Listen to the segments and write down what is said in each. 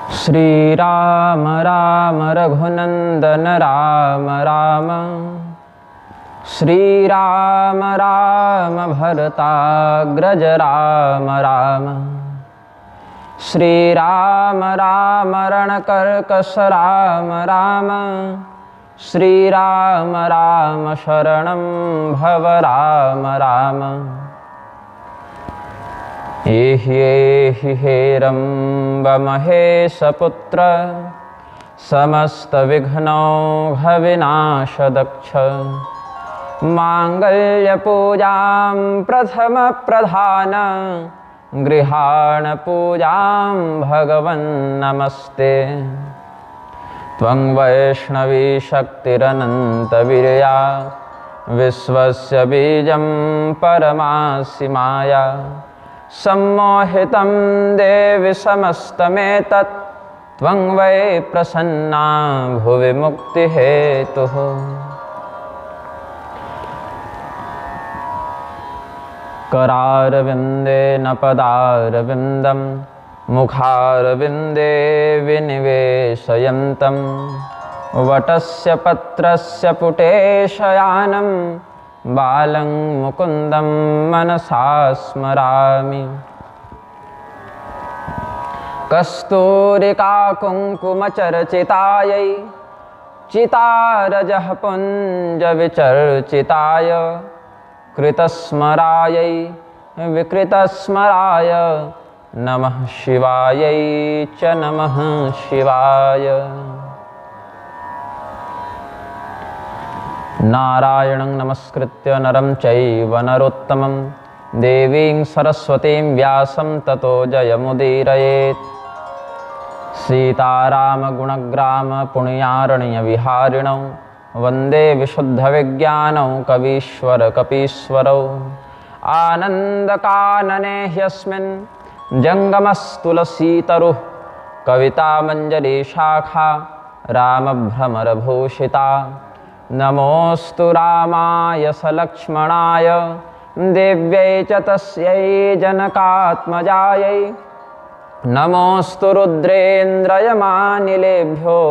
श्री राम राम रघुनंदन राम राम। श्री राम राम भरताग्रज राम राम। श्री राम राम रणकर्कश राम राम। श्री राम राम शरणं भव राम राम। एहि हेरम्ब महेशपुत्र समस्तविघ्नौघविनाशदक्ष। माङ्गल्यपूजां प्रथमप्रधान गृहाण पूजां भगवन्नमस्ते। त्वं वैष्णवी शक्तिरनन्तवीर्या विश्वस्य बीजं परमासि माया। सम्मोहितं देवि समस्तमेतत् त्वं वै प्रसन्ना भुवि मुक्तिहेतुः। करारविन्देन पदारविन्दं मुखारविन्दे विनिवेशयन्तं। वटस्य पत्रस्य पुटे शयानं बालं मुकुन्दं मनसा स्मरामि। कस्तूरिका कुङ्कुमचर्चितायै चितारजः पुञ्जविचर्चिताय। कृतस्मरायै विकृतस्मराय नमः शिवायै च नमः शिवाय। नारायणं नमस्कृत्य नरं चैव नरोत्तमं देवीं सरस्वतीं व्यासं ततो जयमुदीरयेत्। सीतारामगुणग्राम पुण्यारण्यविहारिणौ वन्दे विशुद्धविज्ञानौ कवीश्वर कपीश्वरौ। आनन्दकानने ह्यस्मिन् जङ्गमस्तुलसीतरुः। कवितामञ्जरीशाखा रामभ्रमरभूषिता। नमोऽस्तु रामाय सलक्ष्मणाय देव्यै च तस्यै जनकात्मजायै। नमोऽस्तु रुद्रेन्द्रयमानिलेभ्यो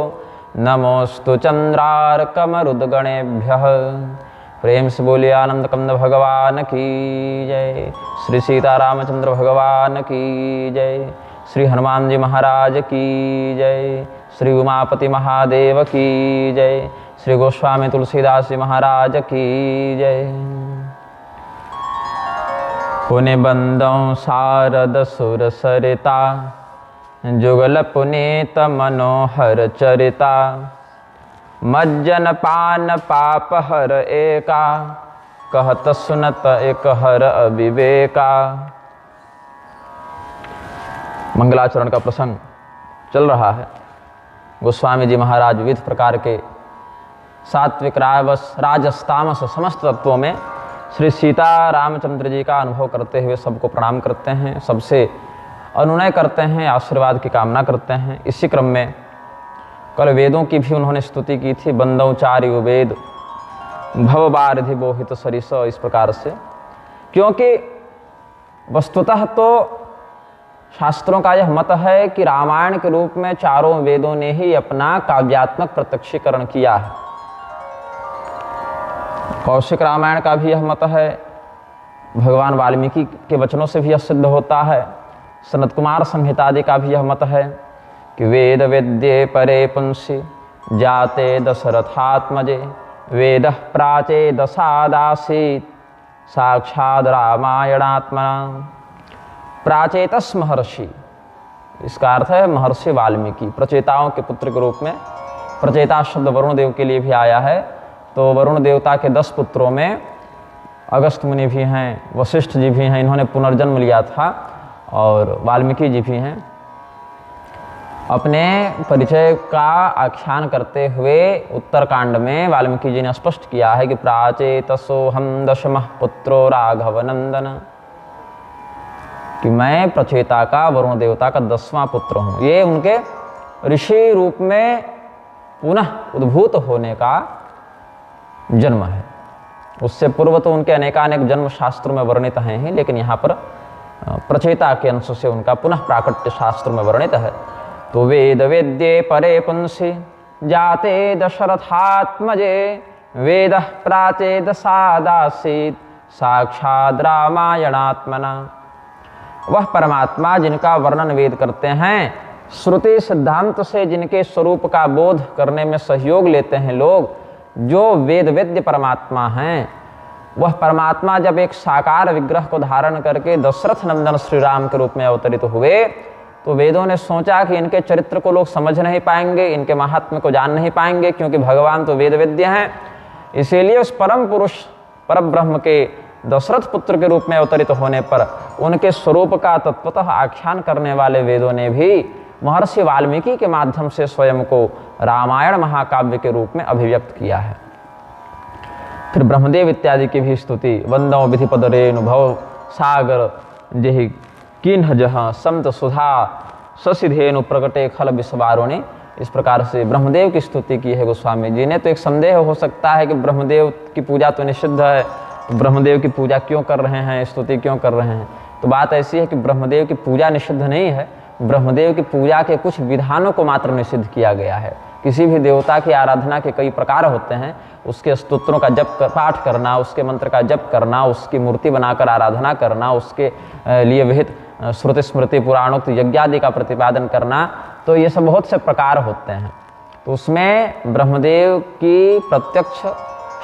नमोऽस्तु चन्द्रार्कमरुद्गणेभ्यः। प्रेम से बोलिए आनंद कंद भगवान की जय। श्री सीतारामचंद्र भगवान की जय। श्री हनुमान जी महाराज की जय। श्री उमापति महादेव की जय। श्री गोस्वामी तुलसीदास जी महाराज की जय। पुनि बंदों शारद सुर सरिता जुगल पुनीत मनोहर चरिता। मज्जन पान पाप हर एका कहत सुनत एक हर अविवेका। मंगलाचरण का प्रसंग चल रहा है। गोस्वामी जी महाराज विविध प्रकार के सात्विक राजस तामस समस्त तत्वों में श्री सीता रामचंद्र जी का अनुभव करते हुए सबको प्रणाम करते हैं, सबसे अनुनय करते हैं, आशीर्वाद की कामना करते हैं। इसी क्रम में कल वेदों की भी उन्होंने स्तुति की थी। बंदौ चारि वेद भवबारिधि बोहित सरिस, इस प्रकार से, क्योंकि वस्तुतः तो शास्त्रों का यह मत है कि रामायण के रूप में चारों वेदों ने ही अपना काव्यात्मक प्रत्यक्षीकरण किया है। कौशिक रामायण का भी यह मत है, भगवान वाल्मीकि के वचनों से भी यह सिद्ध होता है। सनत कुमार संहिता आदि का भी यह मत है कि वेद वेद्ये परे पुंसि जाते दशरथात्मजे। वेदः प्राचेदसादासीत् साक्षाद रामायणात्मना। प्राचेतस महर्षि, इसका अर्थ है महर्षि वाल्मीकि, प्रचेताओं के पुत्र के रूप में। प्रचेता शब्द वरुण देव के लिए भी आया है। तो वरुण देवता के 10 पुत्रों में अगस्त मुनि भी हैं, वशिष्ठ जी भी हैं, इन्होंने पुनर्जन्म लिया था, और वाल्मीकि जी भी हैं। अपने परिचय का आख्यान करते हुए उत्तरकांड में वाल्मीकि जी ने स्पष्ट किया है कि प्राचेतसो हम दशमः पुत्रो राघव नंदन, कि मैं प्रचेता का वरुण देवता का 10वां पुत्र हूँ। ये उनके ऋषि रूप में पुनः उद्भूत होने का जन्म है। उससे पूर्व तो उनके अनेकानेक जन्म शास्त्रों में वर्णित हैं ही, लेकिन यहाँ पर प्रचेता के अंश से उनका पुनः प्राकट्य शास्त्र में वर्णित है। तो वेद वेद्ये परे पुंसि जाते दशरथात्मजे वेदः प्राचेदसादासीत् साक्षात् रामायणात्मना। वह परमात्मा जिनका वर्णन वेद करते हैं, श्रुति सिद्धांत से जिनके स्वरूप का बोध करने में सहयोग लेते हैं लोग, जो वेद वेद्य परमात्मा हैं, वह परमात्मा जब एक साकार विग्रह को धारण करके दशरथ नंदन श्री राम के रूप में अवतरित हुए, तो वेदों ने सोचा कि इनके चरित्र को लोग समझ नहीं पाएंगे, इनके महात्म्य को जान नहीं पाएंगे, क्योंकि भगवान तो वेद वेद्य हैं। इसीलिए उस परम पुरुष परब्रह्म के दशरथ पुत्र के रूप में अवतरित होने पर उनके स्वरूप का तत्वतः आख्यान करने वाले वेदों ने भी महर्षि वाल्मीकि के माध्यम से स्वयं को रामायण महाकाव्य के रूप में अभिव्यक्त किया है। फिर ब्रह्मदेव इत्यादि की भी स्तुति, वंदो विधिपद रेणुभव सागर जेहि किन्ह जहाँ संत सुधा ससिधेनु प्रकटे खल विश्वारोणी। इस प्रकार से ब्रह्मदेव की स्तुति की है गोस्वामी जी ने। तो एक संदेह हो सकता है कि ब्रह्मदेव की पूजा तो निषिद्ध है, तो ब्रह्मदेव की पूजा क्यों कर रहे हैं, स्तुति क्यों कर रहे हैं? तो बात ऐसी है कि ब्रह्मदेव की पूजा निषिद्ध नहीं है, ब्रह्मदेव की पूजा के कुछ विधानों को मात्र निषिद्ध किया गया है। किसी भी देवता की आराधना के कई प्रकार होते हैं, उसके स्तोत्रों का जप पाठ करना, उसके मंत्र का जप करना, उसकी मूर्ति बनाकर आराधना करना, उसके लिए विहित श्रुति स्मृति पुराणोक्त यज्ञादि का प्रतिपादन करना, तो ये सब बहुत से प्रकार होते हैं। तो उसमें ब्रह्मदेव की प्रत्यक्ष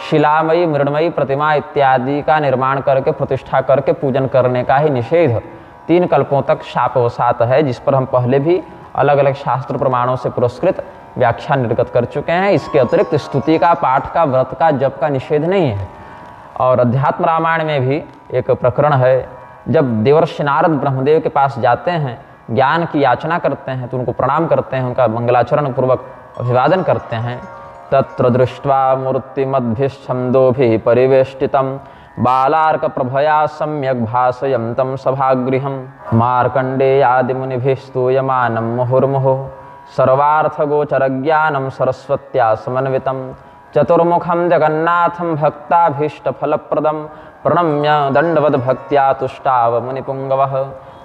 शिलामयी मृणमयी प्रतिमा इत्यादि का निर्माण करके प्रतिष्ठा करके पूजन करने का ही निषेध 3 कल्पों तक शापवसात है, जिस पर हम पहले भी अलग अलग शास्त्र प्रमाणों से पुरस्कृत व्याख्या निर्गत कर चुके हैं। इसके अतिरिक्त स्तुति का, पाठ का, व्रत का, जप का निषेध नहीं है। और अध्यात्म रामायण में भी एक प्रकरण है, जब देवर्षि नारद ब्रह्मदेव के पास जाते हैं, ज्ञान की याचना करते हैं, तो उनको प्रणाम करते हैं, उनका मंगलाचरण पूर्वक अभिवादन करते हैं। तत्र दृष्ट्वा मूर्तिमद्भिश्छन्दोभिः परिवेष्टितं बालार्क प्रभया सम्यक् भासयन्तं सभागृहं मार्कण्डेयादिमुनिभिः स्तूयमानं मुहुर्मुहुः सर्वार्थगोचरज्ञानं सरस्वत्या समन्वितं चतुर्मुखं जगन्नाथं भक्ताभीष्टफलप्रदं प्रणम्य दंडवद भक्त्या तुष्टाव मुनिपुंगवः।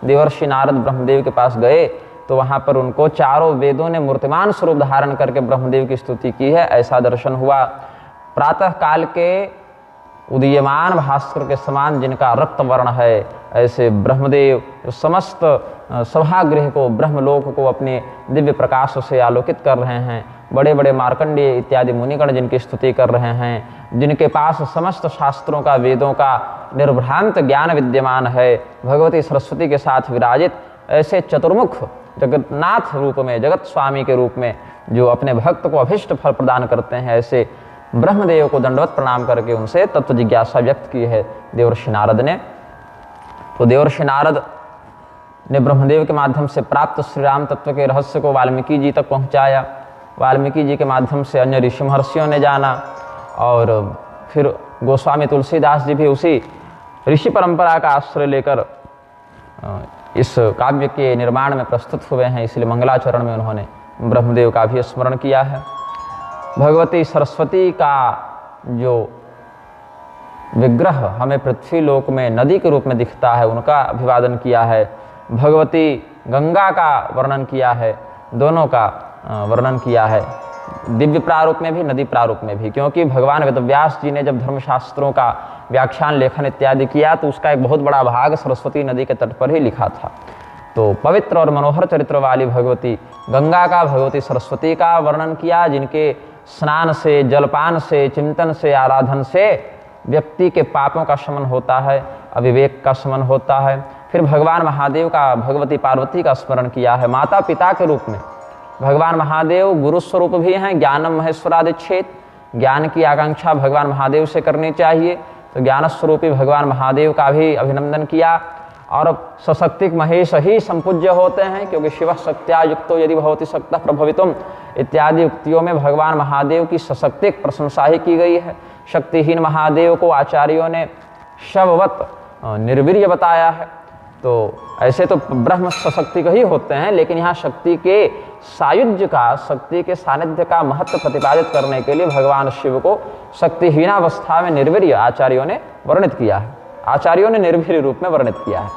देवर्षि नारद ब्रह्मदेव के पास गए तो वहाँ पर उनको चारों वेदों ने मूर्तिमान स्वरूप धारण करके ब्रह्मदेव की स्तुति की है, ऐसा दर्शन हुआ। प्रातः काल के उदीयमान भास्कर के समान जिनका रक्त वर्ण है, ऐसे ब्रह्मदेव जो समस्त सभागृह को, ब्रह्मलोक को अपने दिव्य प्रकाश से आलोकित कर रहे हैं। बड़े बड़े मार्कंडेय इत्यादि मुनिगण जिनकी स्तुति कर रहे हैं, जिनके पास समस्त शास्त्रों का, वेदों का निर्भ्रांत ज्ञान विद्यमान है, भगवती सरस्वती के साथ विराजित ऐसे चतुर्मुख जगन्नाथ रूप में, जगत स्वामी के रूप में जो अपने भक्त को अभिष्ट फल प्रदान करते हैं, ऐसे ब्रह्मदेव को दंडवत प्रणाम करके उनसे तत्व जिज्ञासा व्यक्त की है देवर्षि नारद ने। तो देवर्षि नारद ने ब्रह्मदेव के माध्यम से प्राप्त श्री राम तत्व के रहस्य को वाल्मीकि जी तक पहुंचाया। वाल्मीकि जी के माध्यम से अन्य ऋषि महर्षियों ने जाना, और फिर गोस्वामी तुलसीदास जी भी उसी ऋषि परंपरा का आश्रय लेकर इस काव्य के निर्माण में प्रस्तुत हुए हैं। इसलिए मंगलाचरण में उन्होंने ब्रह्मदेव का भी स्मरण किया है। भगवती सरस्वती का जो विग्रह हमें पृथ्वी लोक में नदी के रूप में दिखता है, उनका अभिवादन किया है। भगवती गंगा का वर्णन किया है, दोनों का वर्णन किया है, दिव्य प्रारूप में भी, नदी प्रारूप में भी। क्योंकि भगवान वेदव्यास जी ने जब धर्मशास्त्रों का व्याख्यान, लेखन इत्यादि किया, तो उसका एक बहुत बड़ा भाग सरस्वती नदी के तट पर ही लिखा था। तो पवित्र और मनोहर चरित्र वाली भगवती गंगा का, भगवती सरस्वती का वर्णन किया, जिनके स्नान से, जलपान से, चिंतन से, आराधन से व्यक्ति के पापों का शमन होता है, अविवेक का शमन होता है। फिर भगवान महादेव का, भगवती पार्वती का स्मरण किया है माता पिता के रूप में। भगवान महादेव गुरु स्वरूप भी हैं, ज्ञानम महेश्वरादिच्छेद, ज्ञान की आकांक्षा भगवान महादेव से करनी चाहिए। तो ज्ञान स्वरूपी भगवान महादेव का भी अभिनंदन किया। और सशक्तिक महेश ही संपूज्य होते हैं, क्योंकि शिव शक्त्या युक्तो यदि भवति शक्तः प्रभवितुम इत्यादि उक्तियों में भगवान महादेव की सशक्तिक प्रशंसा ही की गई है। शक्तिहीन महादेव को आचार्यों ने शववत निर्वीर्य बताया है। तो ऐसे तो ब्रह्म सशक्ति ही होते हैं, लेकिन यहाँ शक्ति के सायुज्य का, शक्ति के सानिध्य का महत्व प्रतिपादित करने के लिए भगवान शिव को शक्तिहीनावस्था में निर्वीर्य आचार्यों ने वर्णित किया है, आचार्यों ने निर्वीर्य रूप में वर्णित किया है।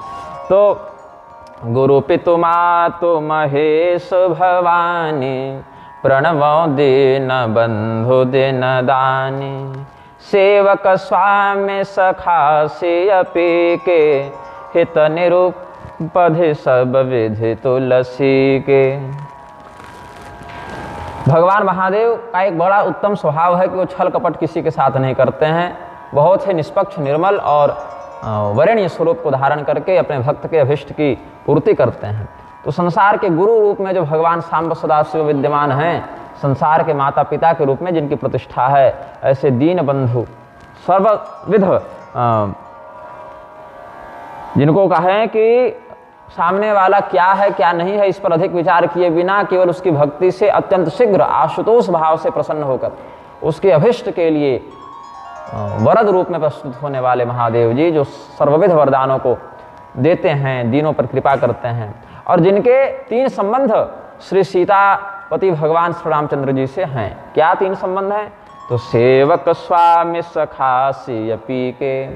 तो गुरु पितु मातु महेश भवानी, प्रणवो दीन बंधु दिन दानी। सेवक स्वामी सखा सियपी के, हित निरुपधि सब विधि तुलसी के। भगवान महादेव का एक बड़ा उत्तम स्वभाव है कि वो छल कपट किसी के साथ नहीं करते हैं। बहुत ही निष्पक्ष, निर्मल और वरेण्य स्वरूप को धारण करके अपने भक्त के अभिष्ट की पूर्ति करते हैं। तो संसार के गुरु रूप में जो भगवान सांब सदाशिव विद्यमान हैं, संसार के माता पिता के रूप में जिनकी प्रतिष्ठा है, ऐसे दीन बंधु सर्वविध जिनको कहें कि सामने वाला क्या है क्या नहीं है इस पर अधिक विचार किए बिना केवल उसकी भक्ति से अत्यंत शीघ्र आशुतोष भाव से प्रसन्न होकर उसके अभिष्ट के लिए वरद रूप में प्रस्तुत होने वाले महादेव जी, जो सर्वविध वरदानों को देते हैं, दीनों पर कृपा करते हैं, और जिनके 3 संबंध श्री सीतापति भगवान श्री रामचंद्र जी से हैं। क्या 3 संबंध हैं? तो सेवक स्वामी सखा सियपी के,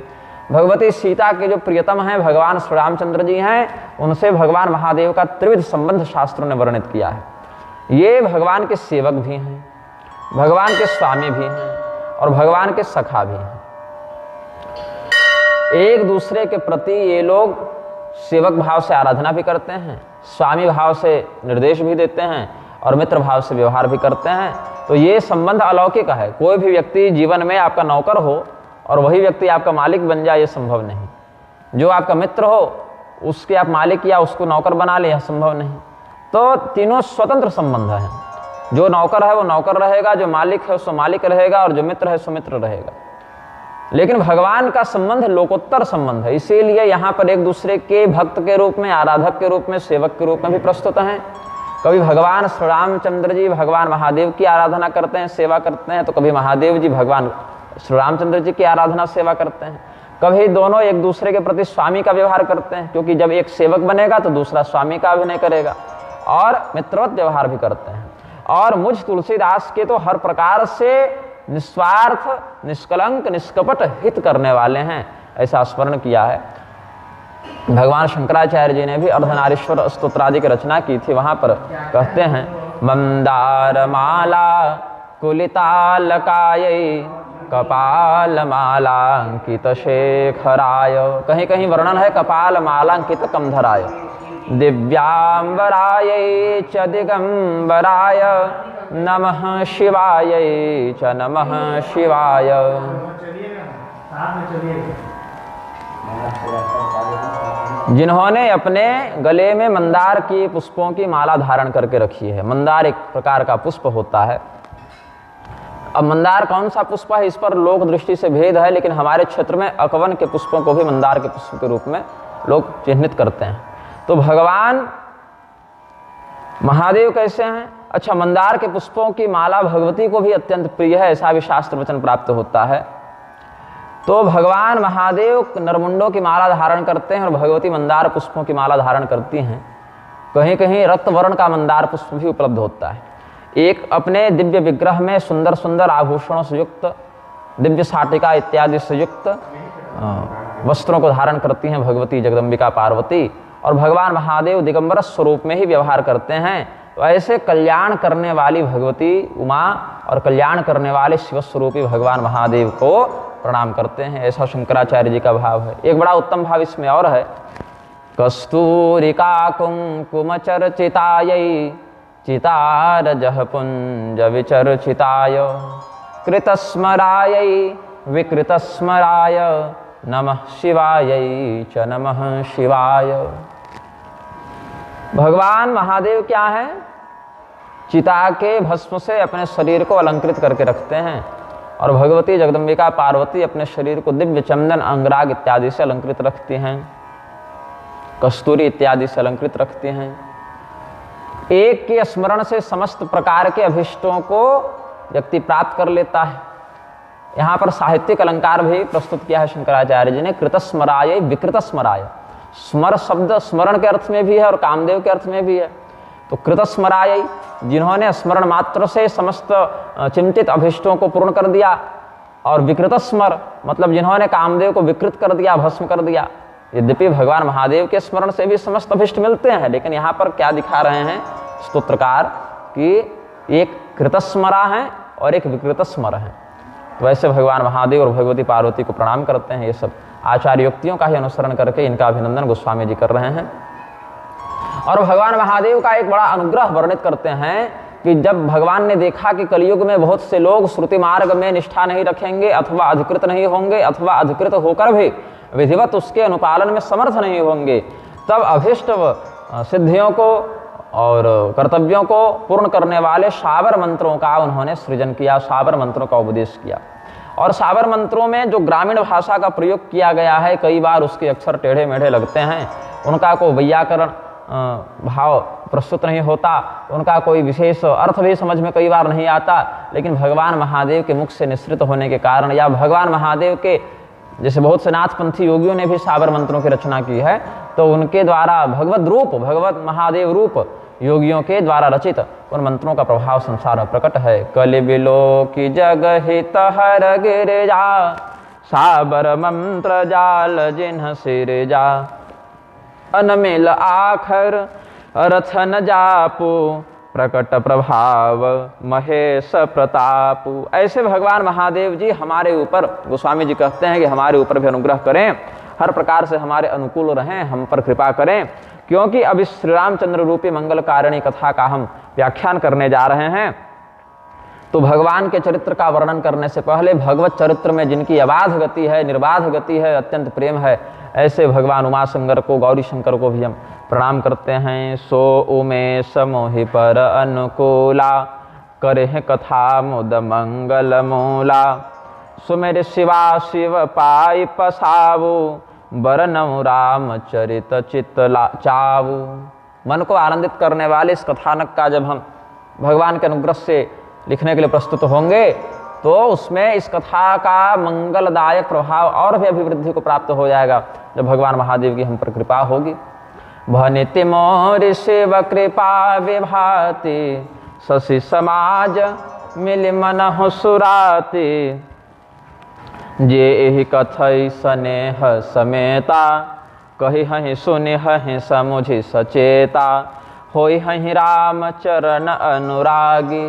भगवती सीता के जो प्रियतम हैं भगवान श्री रामचंद्र जी हैं, उनसे भगवान महादेव का त्रिविध संबंध शास्त्रों ने वर्णित किया है। ये भगवान के सेवक भी हैं, भगवान के स्वामी भी हैं और भगवान के सखा भी हैं। एक दूसरे के प्रति ये लोग सेवक भाव से आराधना भी करते हैं, स्वामी भाव से निर्देश भी देते हैं और मित्र भाव से व्यवहार भी करते हैं। तो ये संबंध अलौकिक है। कोई भी व्यक्ति जीवन में आपका नौकर हो और वही व्यक्ति आपका मालिक बन जाए, ये संभव नहीं। जो आपका मित्र हो उसके आप मालिक या उसको नौकर बना ले, यह संभव नहीं। तो तीनों स्वतंत्र संबंध हैं। जो नौकर है वो नौकर रहेगा, जो मालिक है सो मालिक रहेगा और जो मित्र है सो मित्र रहेगा। लेकिन भगवान का संबंध लोकोत्तर संबंध है, इसीलिए यहाँ पर एक दूसरे के भक्त के रूप में, आराधक के रूप में, सेवक के रूप में भी प्रस्तुत हैं। कभी भगवान श्री रामचंद्र जी भगवान महादेव की आराधना करते हैं, सेवा करते हैं, तो कभी महादेव जी भगवान श्री रामचंद्र जी की आराधना सेवा करते हैं। कभी दोनों एक दूसरे के प्रति स्वामी का व्यवहार करते हैं, क्योंकि जब एक सेवक बनेगा तो दूसरा स्वामी का अभिनय करेगा, और मित्रवत व्यवहार भी करते हैं। और मुझ तुलसीदास के तो हर प्रकार से निस्वार्थ, निष्कलंक, निष्कपट हित करने वाले हैं, ऐसा स्मरण किया है। भगवान शंकराचार्य जी ने भी अर्धनारीश्वर स्तोत्रादि की रचना की थी। वहां पर कहते हैं, मंदार माला कुलितालकाय कपाल मालांकित शेखराय। कहीं कहीं वर्णन है कपाल मालांकित कमधराय, दिव्यांबराय च दिगंबराय नमः शिवाय च नमः शिवाय। जिन्होंने अपने गले में मंदार की पुष्पों की माला धारण करके रखी है। मंदार एक प्रकार का पुष्प होता है। अब मंदार कौन सा पुष्प है इस पर लोक दृष्टि से भेद है, लेकिन हमारे क्षेत्र में अकवन के पुष्पों को भी मंदार के पुष्प के रूप में लोग चिन्हित करते हैं। तो भगवान महादेव कैसे हैं? अच्छा, मंदार के पुष्पों की माला भगवती को भी अत्यंत प्रिय है, ऐसा भी शास्त्र वचन प्राप्त होता है। तो भगवान महादेव नरमुंडों की माला धारण करते हैं और भगवती मंदार पुष्पों की माला धारण करती हैं। कहीं कहीं रक्तवर्ण का मंदार पुष्प भी उपलब्ध होता है। एक अपने दिव्य विग्रह में सुंदर सुंदर आभूषणों से युक्त, दिव्य साटिका इत्यादि से युक्त वस्त्रों को धारण करती हैं भगवती जगदम्बिका पार्वती, और भगवान महादेव दिगंबर स्वरूप में ही व्यवहार करते हैं। तो ऐसे कल्याण करने वाली भगवती उमा और कल्याण करने वाले शिवस्वरूपी भगवान महादेव को प्रणाम करते हैं, ऐसा शंकराचार्य जी का भाव है। एक बड़ा उत्तम भाव इसमें और है, कस्तूरिका कुंकुम चर्चितायै चितारजः पुंज विचर्चिताय कृतस्मरायै विकृतस्मराय नमः शिवायै च नमः शिवाय। भगवान महादेव क्या है? चिता के भस्म से अपने शरीर को अलंकृत करके रखते हैं, और भगवती जगदम्बिका पार्वती अपने शरीर को दिव्य चंदन, अंगराग इत्यादि से अलंकृत रखती हैं, कस्तूरी इत्यादि से अलंकृत रखती हैं। एक के स्मरण से समस्त प्रकार के अभिष्टों को व्यक्ति प्राप्त कर लेता है। यहाँ पर साहित्यिक अलंकार भी प्रस्तुत किया है शंकराचार्य जी ने, कृतस्मराय विकृतस्मराय। स्मर शब्द स्मरण के अर्थ में भी है और कामदेव के अर्थ में भी है। तो कृतस्मराय, जिन्होंने स्मरण मात्र से समस्त चिंतित अभिष्टों को पूर्ण कर दिया, और विकृतस्मर मतलब जिन्होंने कामदेव को विकृत कर दिया, भस्म कर दिया। यद्यपि भगवान महादेव के स्मरण से भी समस्त अभिष्ट मिलते हैं, लेकिन यहाँ पर क्या दिखा रहे हैं स्तोत्रकार कि एक कृतस्मरा है और एक विकृतस्मर है। तो वैसे भगवान महादेव और भगवती पार्वती को प्रणाम करते हैं। ये सब आचार्य युक्तियों का ही अनुसरण करके इनका अभिनंदन गोस्वामी जी कर रहे हैं। और भगवान महादेव का एक बड़ा अनुग्रह वर्णित करते हैं कि जब भगवान ने देखा कि कलयुग में बहुत से लोग श्रुति मार्ग में निष्ठा नहीं रखेंगे अथवा अधिकृत नहीं होंगे अथवा अधिकृत होकर भी विधिवत उसके अनुपालन में समर्थ नहीं होंगे, तब अभीष्ट सिद्धियों को और कर्तव्यों को पूर्ण करने वाले शाबर मंत्रों का उन्होंने सृजन किया, शाबर मंत्रों का उपदेश किया। और शाबर मंत्रों में जो ग्रामीण भाषा का प्रयोग किया गया है, कई बार उसके अक्षर टेढ़े मेढ़े लगते हैं, उनका कोई वैयाकरण भाव प्रस्तुत नहीं होता, उनका कोई विशेष अर्थ भी समझ में कई बार नहीं आता, लेकिन भगवान महादेव के मुख से निसृत होने के कारण या भगवान महादेव के जैसे बहुत से नाथपंथी योगियों ने भी शाबर मंत्रों की रचना की है, तो उनके द्वारा भगवत रूप, भगवत महादेव रूप योगियों के द्वारा रचित उन मंत्रों का प्रभाव संसार में प्रकट है। कलि बिलो की जग हित हर गिरिजा, शाबर मंत्र जाल जिन्ह सिरजा, अनमिल आखर रथन जापू, प्रकट प्रभाव महेश प्रतापु। ऐसे भगवान महादेव जी हमारे ऊपर, गोस्वामी जी कहते हैं कि हमारे ऊपर भी अनुग्रह करें, हर प्रकार से हमारे अनुकूल रहें, हम पर कृपा करें, क्योंकि अब इस श्री रामचंद्र रूपी मंगलकारिणी कथा का हम व्याख्यान करने जा रहे हैं। तो भगवान के चरित्र का वर्णन करने से पहले भगवत चरित्र में जिनकी अबाध गति है, निर्बाध गति है, अत्यंत प्रेम है, ऐसे भगवान उमा शंकर को, गौरी शंकर को भी हम प्रणाम करते हैं। सो उमेश मोहि पर अनुकूला, करे कथा मुद मंगल मूला, सुमेर शिवा शिव पाई पसावु, बरनऊ राम चरित चित चावु। मन को आनंदित करने वाले इस कथानक का जब हम भगवान के अनुग्रह से लिखने के लिए प्रस्तुत होंगे, तो उसमें इस कथा का मंगलदायक प्रभाव और भी अभिवृद्धि को प्राप्त हो जाएगा जब भगवान महादेव की हम पर कृपा होगी। भनिति मोर शिव कृपा विभाति, शशि समाज मिल मनहु सुराति, जे एहि कथई स्नेह समेता, कही हहि सुनि हहि समुझि सचेता, होई हहि राम चरण अनुरागी,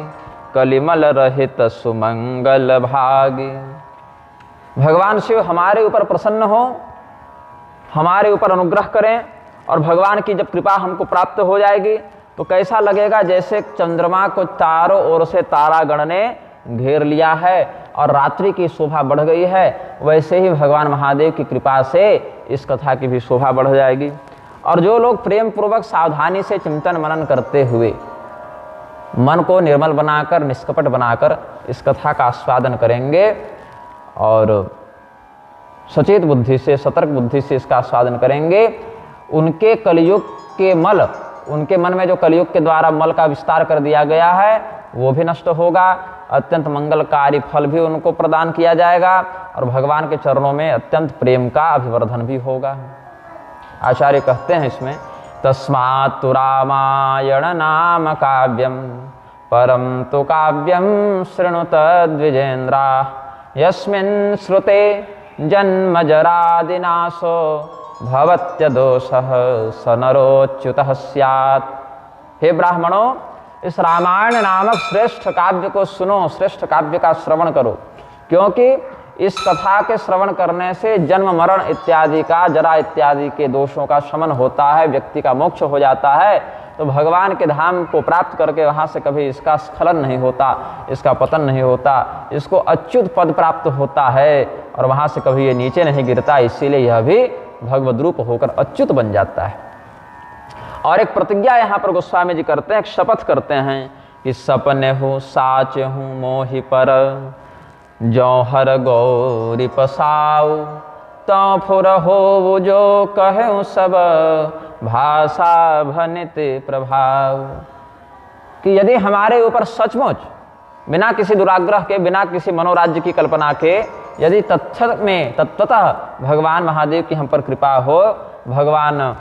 कलिमल रहित सुमंगल भागी। भगवान शिव हमारे ऊपर प्रसन्न हो, हमारे ऊपर अनुग्रह करें, और भगवान की जब कृपा हमको प्राप्त हो जाएगी तो कैसा लगेगा, जैसे चंद्रमा को चारों ओर से तारागण ने घेर लिया है और रात्रि की शोभा बढ़ गई है, वैसे ही भगवान महादेव की कृपा से इस कथा की भी शोभा बढ़ जाएगी। और जो लोग प्रेम पूर्वक सावधानी से चिंतन मनन करते हुए मन को निर्मल बनाकर, निष्कपट बनाकर इस कथा का आस्वादन करेंगे और सचेत बुद्धि से, सतर्क बुद्धि से इसका आस्वादन करेंगे, उनके कलयुग के मल, उनके मन में जो कलयुग के द्वारा मल का विस्तार कर दिया गया है वो भी नष्ट होगा, अत्यंत मंगलकारी फल भी उनको प्रदान किया जाएगा और भगवान के चरणों में अत्यंत प्रेम का अभिवर्धन भी होगा। आचार्य कहते हैं इसमें, तस्मात् तु रामायण नाम काव्यम, परम तु काव्यम शृणुत द्विजेन्द्रा, यस्मिन् श्रुते जन्म जरादिनाशो, भवत्य दोषः स नरोच्युतः स्यात्। हे ब्राह्मणों, इस रामायण नामक श्रेष्ठ काव्य को सुनो, श्रेष्ठ काव्य का श्रवण करो, क्योंकि इस कथा के श्रवण करने से जन्म मरण इत्यादि का, जरा इत्यादि के दोषों का शमन होता है, व्यक्ति का मोक्ष हो जाता है। तो भगवान के धाम को प्राप्त करके वहाँ से कभी इसका स्खलन नहीं होता, इसका पतन नहीं होता, इसको अच्युत पद प्राप्त होता है और वहाँ से कभी ये नीचे नहीं गिरता, इसीलिए यह भी भगवद रूप होकर अच्युत बन जाता है। और एक प्रतिज्ञा यहाँ पर गोस्वामी जी करते हैं, एक शपथ करते हैं कि सपने हूँ साच हूँ मोहि पर, जो हर गौरी पसाऊ, तो फुर हो जो कहूँ सब, भाषा भनित प्रभाव। कि यदि हमारे ऊपर सचमुच बिना किसी दुराग्रह के, बिना किसी मनोराज्य की कल्पना के, यदि तथ्य में तत्वतः भगवान महादेव की हम पर कृपा हो, भगवान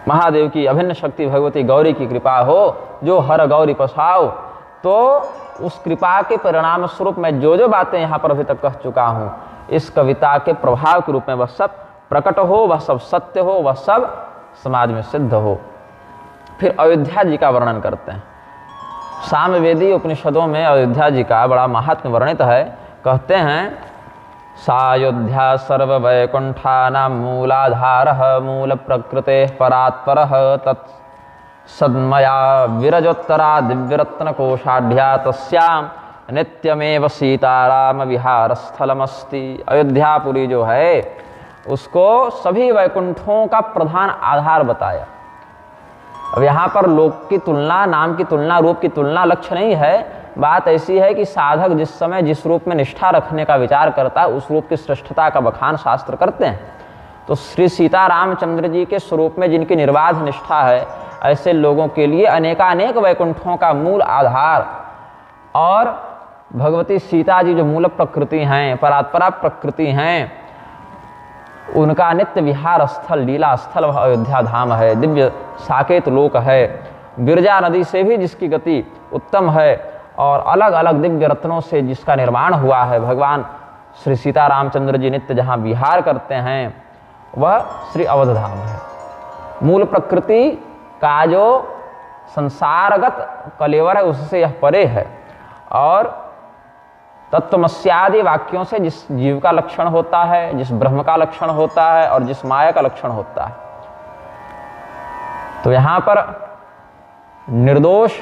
महादेव की अभिन्न शक्ति भगवती गौरी की कृपा हो, जो हर गौरी पसाओ, तो उस कृपा के परिणाम स्वरूप मैं जो जो बातें यहाँ पर अभी तक कह चुका हूँ, इस कविता के प्रभाव के रूप में वह सब प्रकट हो, वह सब सत्य हो, वह सब समाज में सिद्ध हो। फिर अयोध्या जी का वर्णन करते हैं। सामवेदी उपनिषदों में अयोध्या जी का बड़ा महात्म्य वर्णित है। कहते हैं सायोध्या सर्ववैकुंठानां मूलाधारः मूल प्रकृते परात्परः तत् सद्मया विरजोत्तरा दिव्यरत्नकोशाढ्या तस्यां नित्यमेव सीताराम विहारस्थलमस्ति। अयोध्यापुरी जो है उसको सभी वैकुंठों का प्रधान आधार बताया। अब यहाँ पर लोक की तुलना, नाम की तुलना, रूप की तुलना लक्ष्य नहीं है। बात ऐसी है कि साधक जिस समय जिस रूप में निष्ठा रखने का विचार करता है उस रूप की श्रेष्ठता का बखान शास्त्र करते हैं। तो श्री सीता रामचंद्र जी के स्वरूप में जिनकी निर्बाध निष्ठा है, ऐसे लोगों के लिए अनेकानेक वैकुंठों का मूल आधार और भगवती सीता जी जो मूल प्रकृति हैं, परात्परा प्रकृति हैं, उनका नित्य विहार स्थल, लीला स्थल वह अयोध्या धाम है। दिव्य साकेत लोक है। विरजा नदी से भी जिसकी गति उत्तम है और अलग अलग दिव्य रत्नों से जिसका निर्माण हुआ है, भगवान श्री सीता रामचंद्र जी नित्य जहाँ विहार करते हैं वह श्री अवध धाम है। मूल प्रकृति का जो संसारगत कलेवर है उससे यह परे है और तत्वमस्यादि वाक्यों से जिस जीव का लक्षण होता है, जिस ब्रह्म का लक्षण होता है और जिस माया का लक्षण होता है। तो यहाँ पर निर्दोष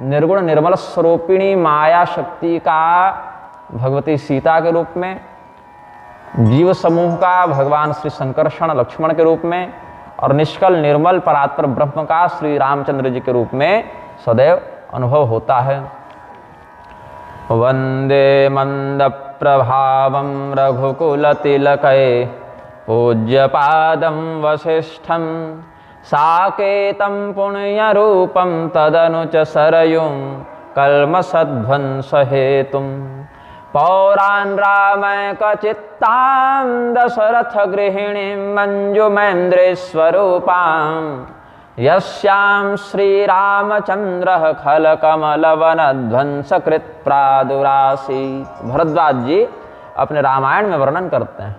निर्गुण निर्मल स्वरूपिणी माया शक्ति का भगवती सीता के रूप में, जीव समूह का भगवान श्री संकर्षण लक्ष्मण के रूप में और निष्कल निर्मल परात्पर ब्रह्म का श्री रामचंद्र जी के रूप में सदैव अनुभव होता है। वंदे मंद प्रभावं रघुकुलतिलकै पूज्यपादं वसिष्ठं साकेतं पुण्यरूपं तदनुच सरयुं कल्मषध्वंसहेतुं पौरान् रामैकचित्तां दशरथगृहिणीं मञ्जुमेन्द्रेश्वरूपां यस्यां श्रीरामचन्द्रः खलकमलवनध्वंसकृत प्रादुरासीत्। भरद्वाज जी अपने रामायण में वर्णन करते हैं।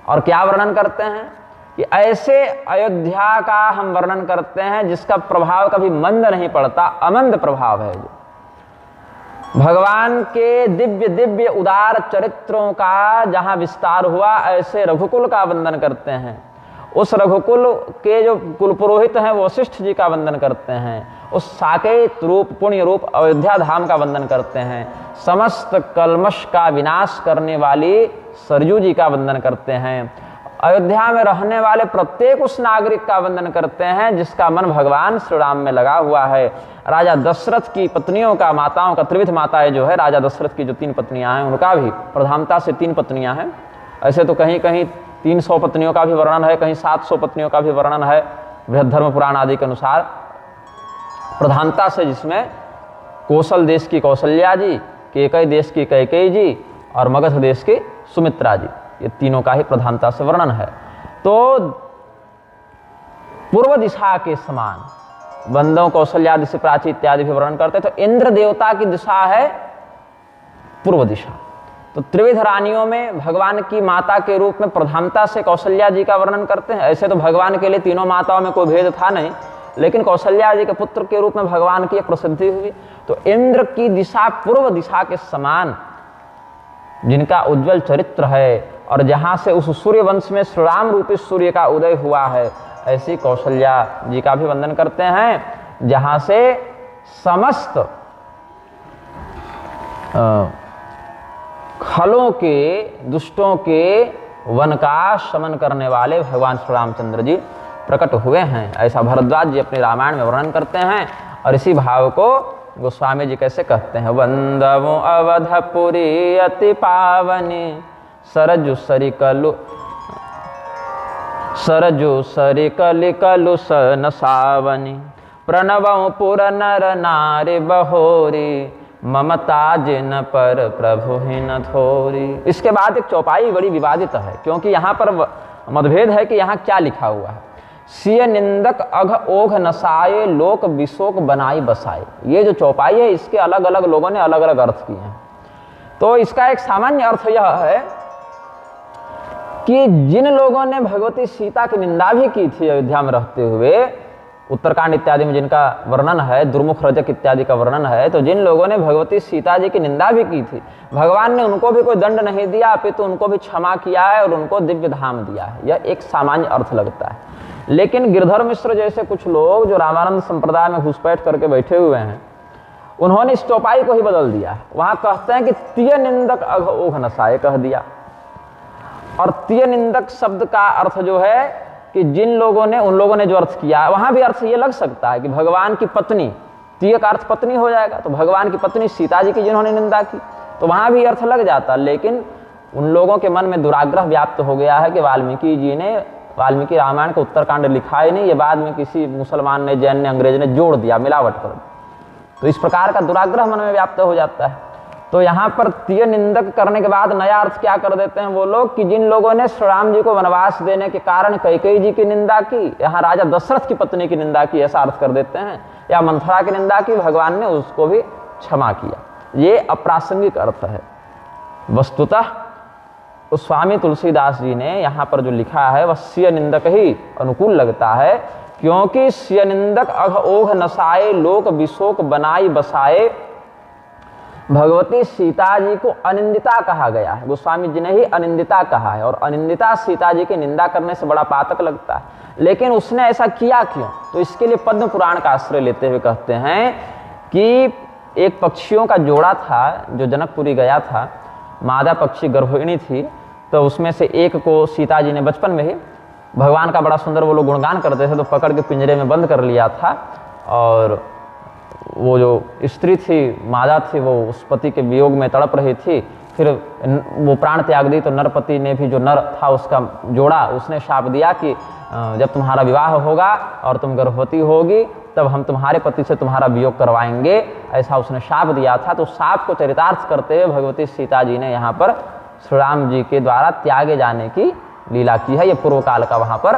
और क्या वर्णन करते हैं कि ऐसे अयोध्या का हम वर्णन करते हैं जिसका प्रभाव कभी मंद नहीं पड़ता, अमंद प्रभाव है। जो भगवान के दिव्य दिव्य उदार चरित्रों का जहाँ विस्तार हुआ, ऐसे रघुकुल का वंदन करते हैं। उस रघुकुल के जो कुलपुरोहित हैं वो वशिष्ठ जी का वंदन करते हैं। उस साकेत रूप पुण्य रूप अयोध्या धाम का वंदन करते हैं। समस्त कल्मश का विनाश करने वाली सरयू जी का वंदन करते हैं। अयोध्या में रहने वाले प्रत्येक उस नागरिक का वंदन करते हैं जिसका मन भगवान श्री राम में लगा हुआ है। राजा दशरथ की पत्नियों का, माताओं का, त्रिविध माताएं जो है, राजा दशरथ की जो 3 पत्नियां हैं उनका भी प्रधानता से 3 पत्नियां हैं। ऐसे तो कहीं कहीं 300 पत्नियों का भी वर्णन है, कहीं 700 पत्नियों का भी वर्णन है बृहद्धर्म पुराण आदि के अनुसार। प्रधानता से जिसमें कौशल देश की कौशल्या जी, केकई देश की कैकेयी जी और मगध देश की सुमित्रा जी, ये तीनों का ही प्रधानता से वर्णन है। तो पूर्व दिशा के समान बंदों कौशल्या दिशा प्राची इत्यादि भी वर्णन करते। तो इंद्र देवता की दिशा है पूर्व दिशा। तो त्रिविध रानियों में भगवान की माता के रूप में प्रधानता से कौशल्या जी का वर्णन करते हैं। ऐसे तो भगवान के लिए तीनों माताओं में कोई भेद था नहीं, लेकिन कौशल्या जी के पुत्र के रूप में भगवान की एक प्रसिद्धि हुई। तो इंद्र की दिशा पूर्व दिशा के समान, जिनका उज्जवल चरित्र है और जहाँ से उस सूर्य वंश में श्री राम रूपी सूर्य का उदय हुआ है, ऐसी कौशल्या जी का भी वंदन करते हैं, जहाँ से समस्त खलों के, दुष्टों के वन का शमन करने वाले भगवान श्री रामचंद्र जी प्रकट हुए हैं। ऐसा भरद्वाज जी अपने रामायण में वर्णन करते हैं। और इसी भाव को गोस्वामी जी कैसे कहते हैं, वंदवो अवधपुरी अति पावनी सरजु सरिकलु सन सावनी प्रणवो पुर नर नारी बहोरी ममता जिन पर प्रभु ही न थोरी। इसके बाद एक चौपाई बड़ी विवादित है, क्योंकि यहाँ पर मतभेद है कि यहाँ क्या लिखा हुआ है। सिय निंदक अघ ओघ नसाए लोक विशोक बनाई बसाए। ये जो चौपाई है इसके अलग अलग लोगों ने अलग अलग अर्थ किए हैं। तो इसका एक सामान्य अर्थ यह है कि जिन लोगों ने भगवती सीता की निंदा भी की थी अयोध्या में रहते हुए, उत्तरकांड इत्यादि में जिनका वर्णन है, दुर्मुख रजक इत्यादि का वर्णन है, तो जिन लोगों ने भगवती सीता जी की निंदा भी की थी, भगवान ने उनको भी कोई दंड नहीं दिया, अपितु उनको भी क्षमा किया है और उनको दिव्य धाम दिया है। यह एक सामान्य अर्थ लगता है। लेकिन गिरधर मिश्र जैसे कुछ लोग जो रामानंद संप्रदाय में घुसपैठ करके बैठे हुए हैं, उन्होंने इस चौपाई को ही बदल दिया। वहां कहते हैं कि तिय निंदक अघ ओघ नसाए कह दिया। और तिय निंदक शब्द का अर्थ जो है कि जिन लोगों ने, उन लोगों ने जो अर्थ किया, वहां भी अर्थ ये लग सकता है कि भगवान की पत्नी, तिय का अर्थ पत्नी हो जाएगा, तो भगवान की पत्नी सीता जी की जिन्होंने निंदा की, तो वहां भी अर्थ लग जाता। लेकिन उन लोगों के मन में दुराग्रह व्याप्त हो गया है कि वाल्मीकि जी ने वाल्मीकि रामायण का उत्तरकांड लिखा ही नहीं, ये बाद में किसी मुसलमान ने, जैन ने, अंग्रेज ने जोड़ दिया, मिलावट कर दी। तो इस प्रकार का दुराग्रह मन में व्याप्त हो जाता है। तो यहाँ पर तिय निंदक करने के बाद नया अर्थ क्या कर देते हैं वो लोग कि जिन लोगों ने श्री राम जी को वनवास देने के कारण कैकेयी जी की निंदा की, यहाँ राजा दशरथ की पत्नी की निंदा की, ऐसा अर्थ कर देते हैं, या मंथरा की निंदा की, भगवान ने उसको भी क्षमा किया। ये अप्रासंगिक अर्थ है। वस्तुतः उस स्वामी तुलसीदास जी ने यहाँ पर जो लिखा है वह सिय निंदक ही अनुकूल लगता है, क्योंकि सिय निंदक अघ ओघ नसाए लोक विशोक बनाई बसाए। भगवती सीता जी को अनिंदिता कहा गया है, गोस्वामी जी ने ही अनिंदिता कहा है, और अनिंदिता सीता जी की निंदा करने से बड़ा पातक लगता है। लेकिन उसने ऐसा किया क्यों? तो इसके लिए पद्म पुराण का आश्रय लेते हुए कहते हैं कि एक पक्षियों का जोड़ा था जो जनकपुरी गया था, मादा पक्षी गर्भिणी थी, तो उसमें से एक को सीता जी ने बचपन में ही, भगवान का बड़ा सुंदर वो लोग गुणगान करते थे, तो पकड़ के पिंजरे में बंद कर लिया था। और वो जो स्त्री थी, मादा थी, वो उस पति के वियोग में तड़प रही थी। फिर वो प्राण त्याग दी, तो नरपति ने भी, जो नर था उसका जोड़ा, उसने शाप दिया कि जब तुम्हारा विवाह होगा और तुम गर्भवती होगी तब हम तुम्हारे पति से तुम्हारा वियोग करवाएंगे, ऐसा उसने शाप दिया था। तो शाप को चरितार्थ करते हुए भगवती सीता जी ने यहाँ पर श्री राम जी के द्वारा त्यागे जाने की लीला की है। ये पूर्व काल का वहाँ पर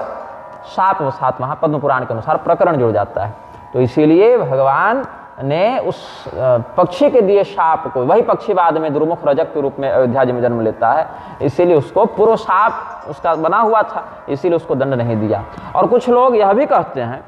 शाप वसात वहाँ पद्म पुराण के अनुसार प्रकरण जुड़ जाता है। तो इसीलिए भगवान ने उस पक्षी के दिए शाप को, वही पक्षी बाद में दुर्मुख रजक के रूप में अयोध्या जी में जन्म लेता है, इसीलिए उसको पूर्व शाप उसका बना हुआ था, इसीलिए उसको दंड नहीं दिया। और कुछ लोग यह भी कहते हैं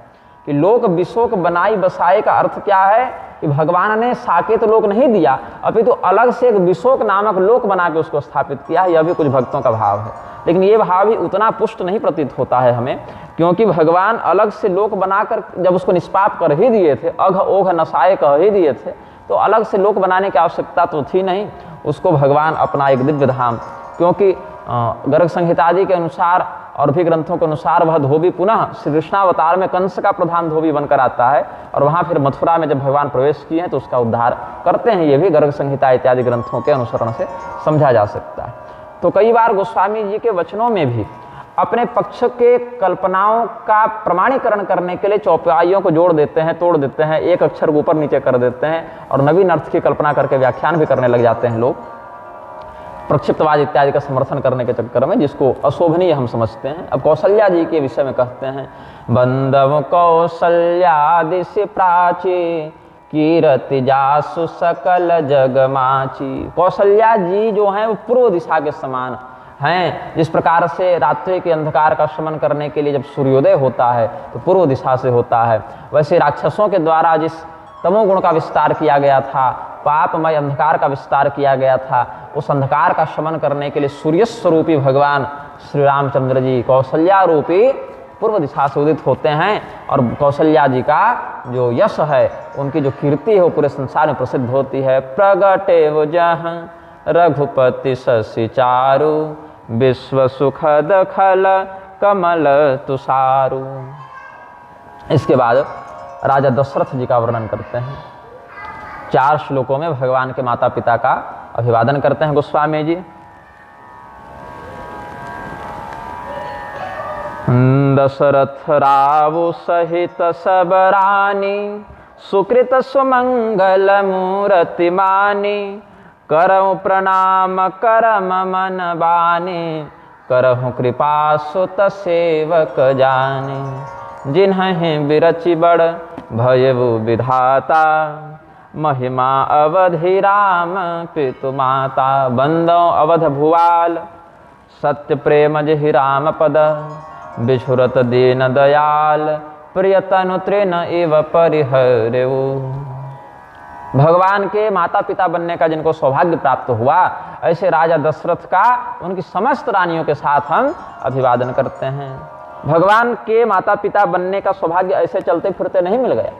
कि लोक विशोक बनाई बसाए का अर्थ क्या है कि भगवान ने साकेत लोक नहीं दिया, अपितु अलग से एक विशोक नामक लोक बना के उसको स्थापित किया है। यह भी कुछ भक्तों का भाव है, लेकिन ये भाव भी उतना पुष्ट नहीं प्रतीत होता है हमें, क्योंकि भगवान अलग से लोक बनाकर जब उसको निष्पाप कर ही दिए थे, अघ ओघ नसाए कह ही दिए थे, तो अलग से लोक बनाने की आवश्यकता तो थी नहीं। उसको भगवान अपना एक दिव्य धाम, क्योंकि गर्ग संहिता आदि के अनुसार और भी ग्रंथों के अनुसार वह धोबी पुनः श्री कृष्णावतार में कंस का प्रधान धोबी बनकर आता है, और वहाँ फिर मथुरा में जब भगवान प्रवेश किए हैं तो उसका उद्धार करते हैं। ये भी गर्ग संहिता इत्यादि ग्रंथों के अनुसरण से समझा जा सकता है। तो कई बार गोस्वामी जी के वचनों में भी अपने पक्ष के कल्पनाओं का प्रमाणीकरण करने के लिए चौपाइयों को जोड़ देते हैं, तोड़ देते हैं, एक अक्षर ऊपर नीचे कर देते हैं, और नवीन अर्थ की कल्पना करके व्याख्यान भी करने लग जाते हैं लोग, प्रक्षिप्तवाद इत्यादि का समर्थन करने के चक्कर में, जिसको अशोभनीय हम समझते हैं। अब कौशल्या जी के विषय में कहते हैं, बंदव कौशल्यादिश प्राची कीरति जासु सकल जगमाची। कौशल्या जी जो हैं वो पूर्व दिशा के समान हैं। जिस प्रकार से रात्रि के अंधकार का शमन करने के लिए जब सूर्योदय होता है तो पूर्व दिशा से होता है, वैसे राक्षसों के द्वारा जिस तमोगुण का विस्तार किया गया था, पापमय अंधकार का विस्तार किया गया था, उस अंधकार का शमन करने के लिए सूर्य स्वरूपी भगवान श्री रामचंद्र जी कौशल्या रूपी पूर्व दिशा से उदित होते हैं। और कौशल्या जी का जो यश है, उनकी जो कीर्ति है, वो पूरे संसार में प्रसिद्ध होती है। प्रगटे वो जहाँ रघुपति शशि चारु विश्व सुखद खल कमल तुषारु। इसके बाद राजा दशरथ जी का वर्णन करते हैं। 4 श्लोकों में भगवान के माता पिता का अभिवादन करते हैं गोस्वामी जी। दशरथ रावु सहित सब रानी सुकृत सुमंगल मूर्ति मानी करम प्रणाम करम मन बानी करहु कृपा सुत सेवक जाने। जिन्हहि बिरचि बड़ भयउ विधाता, महिमा अवधि राम पितु माता। बंदो अवध भुआल, सत्य प्रेम जहि राम पद। बिछुरत दीन दयाल, प्रियतनु तृण इव परिहरेउ। भगवान के माता पिता बनने का जिनको सौभाग्य प्राप्त हुआ, ऐसे राजा दशरथ का उनकी समस्त रानियों के साथ हम अभिवादन करते हैं। भगवान के माता पिता बनने का सौभाग्य ऐसे चलते फिरते नहीं मिल गया।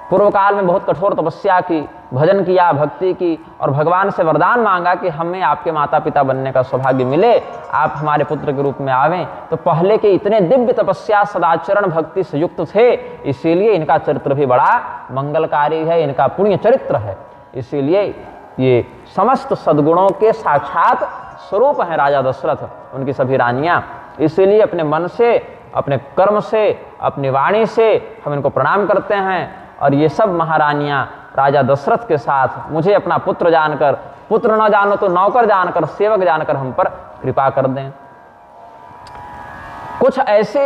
पूर्व काल में बहुत कठोर तपस्या की, भजन किया, भक्ति की और भगवान से वरदान मांगा कि हमें आपके माता पिता बनने का सौभाग्य मिले, आप हमारे पुत्र के रूप में आवें। तो पहले के इतने दिव्य तपस्या सदाचरण भक्ति से युक्त थे, इसीलिए इनका चरित्र भी बड़ा मंगलकारी है, इनका पुण्य चरित्र है। इसीलिए ये समस्त सद्गुणों के साक्षात स्वरूप हैं राजा दशरथ, उनकी सभी रानियां। इसीलिए अपने मन से, अपने कर्म से, अपनी वाणी से हम इनको प्रणाम करते हैं। और ये सब महारानियां राजा दशरथ के साथ मुझे अपना पुत्र जानकर, पुत्र न जानो तो नौकर जानकर, सेवक जानकर हम पर कृपा कर दें। कुछ ऐसी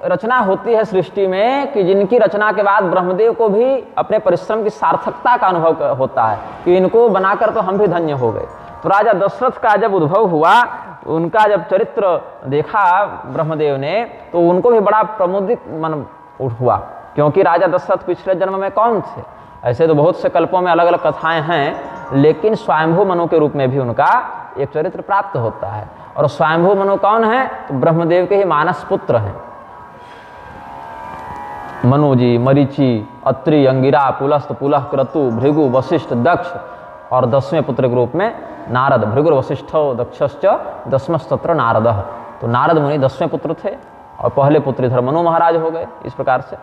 रचना होती है सृष्टि में कि जिनकी रचना के बाद ब्रह्मदेव को भी अपने परिश्रम की सार्थकता का अनुभव होता है कि इनको बनाकर तो हम भी धन्य हो गए। तो राजा दशरथ का जब उद्भव हुआ, उनका जब चरित्र देखा ब्रह्मदेव ने, तो उनको भी बड़ा प्रमुदित मन हुआ, क्योंकि राजा दशरथ पिछले जन्म में कौन थे? ऐसे तो बहुत से कल्पों में अलग अलग कथाएं हैं, लेकिन स्वयंभू मनु के रूप में भी उनका एक चरित्र प्राप्त होता है। और स्वयंभू मनु कौन है? तो ब्रह्मदेव के ही मानस पुत्र हैं। मनु जी, मरीचि, अत्रि, अंगिरा, पुलस्त, पुलह, क्रतु, भृगु, वशिष्ठ, दक्ष और 10वें पुत्र के रूप में नारद। भृगुर वशिष्ठो दक्षश्च दशमस्तत्र नारदः। तो नारद मुनि 10वें पुत्र थे और पहले पुत्र इधर मनु महाराज हो गए। इस प्रकार से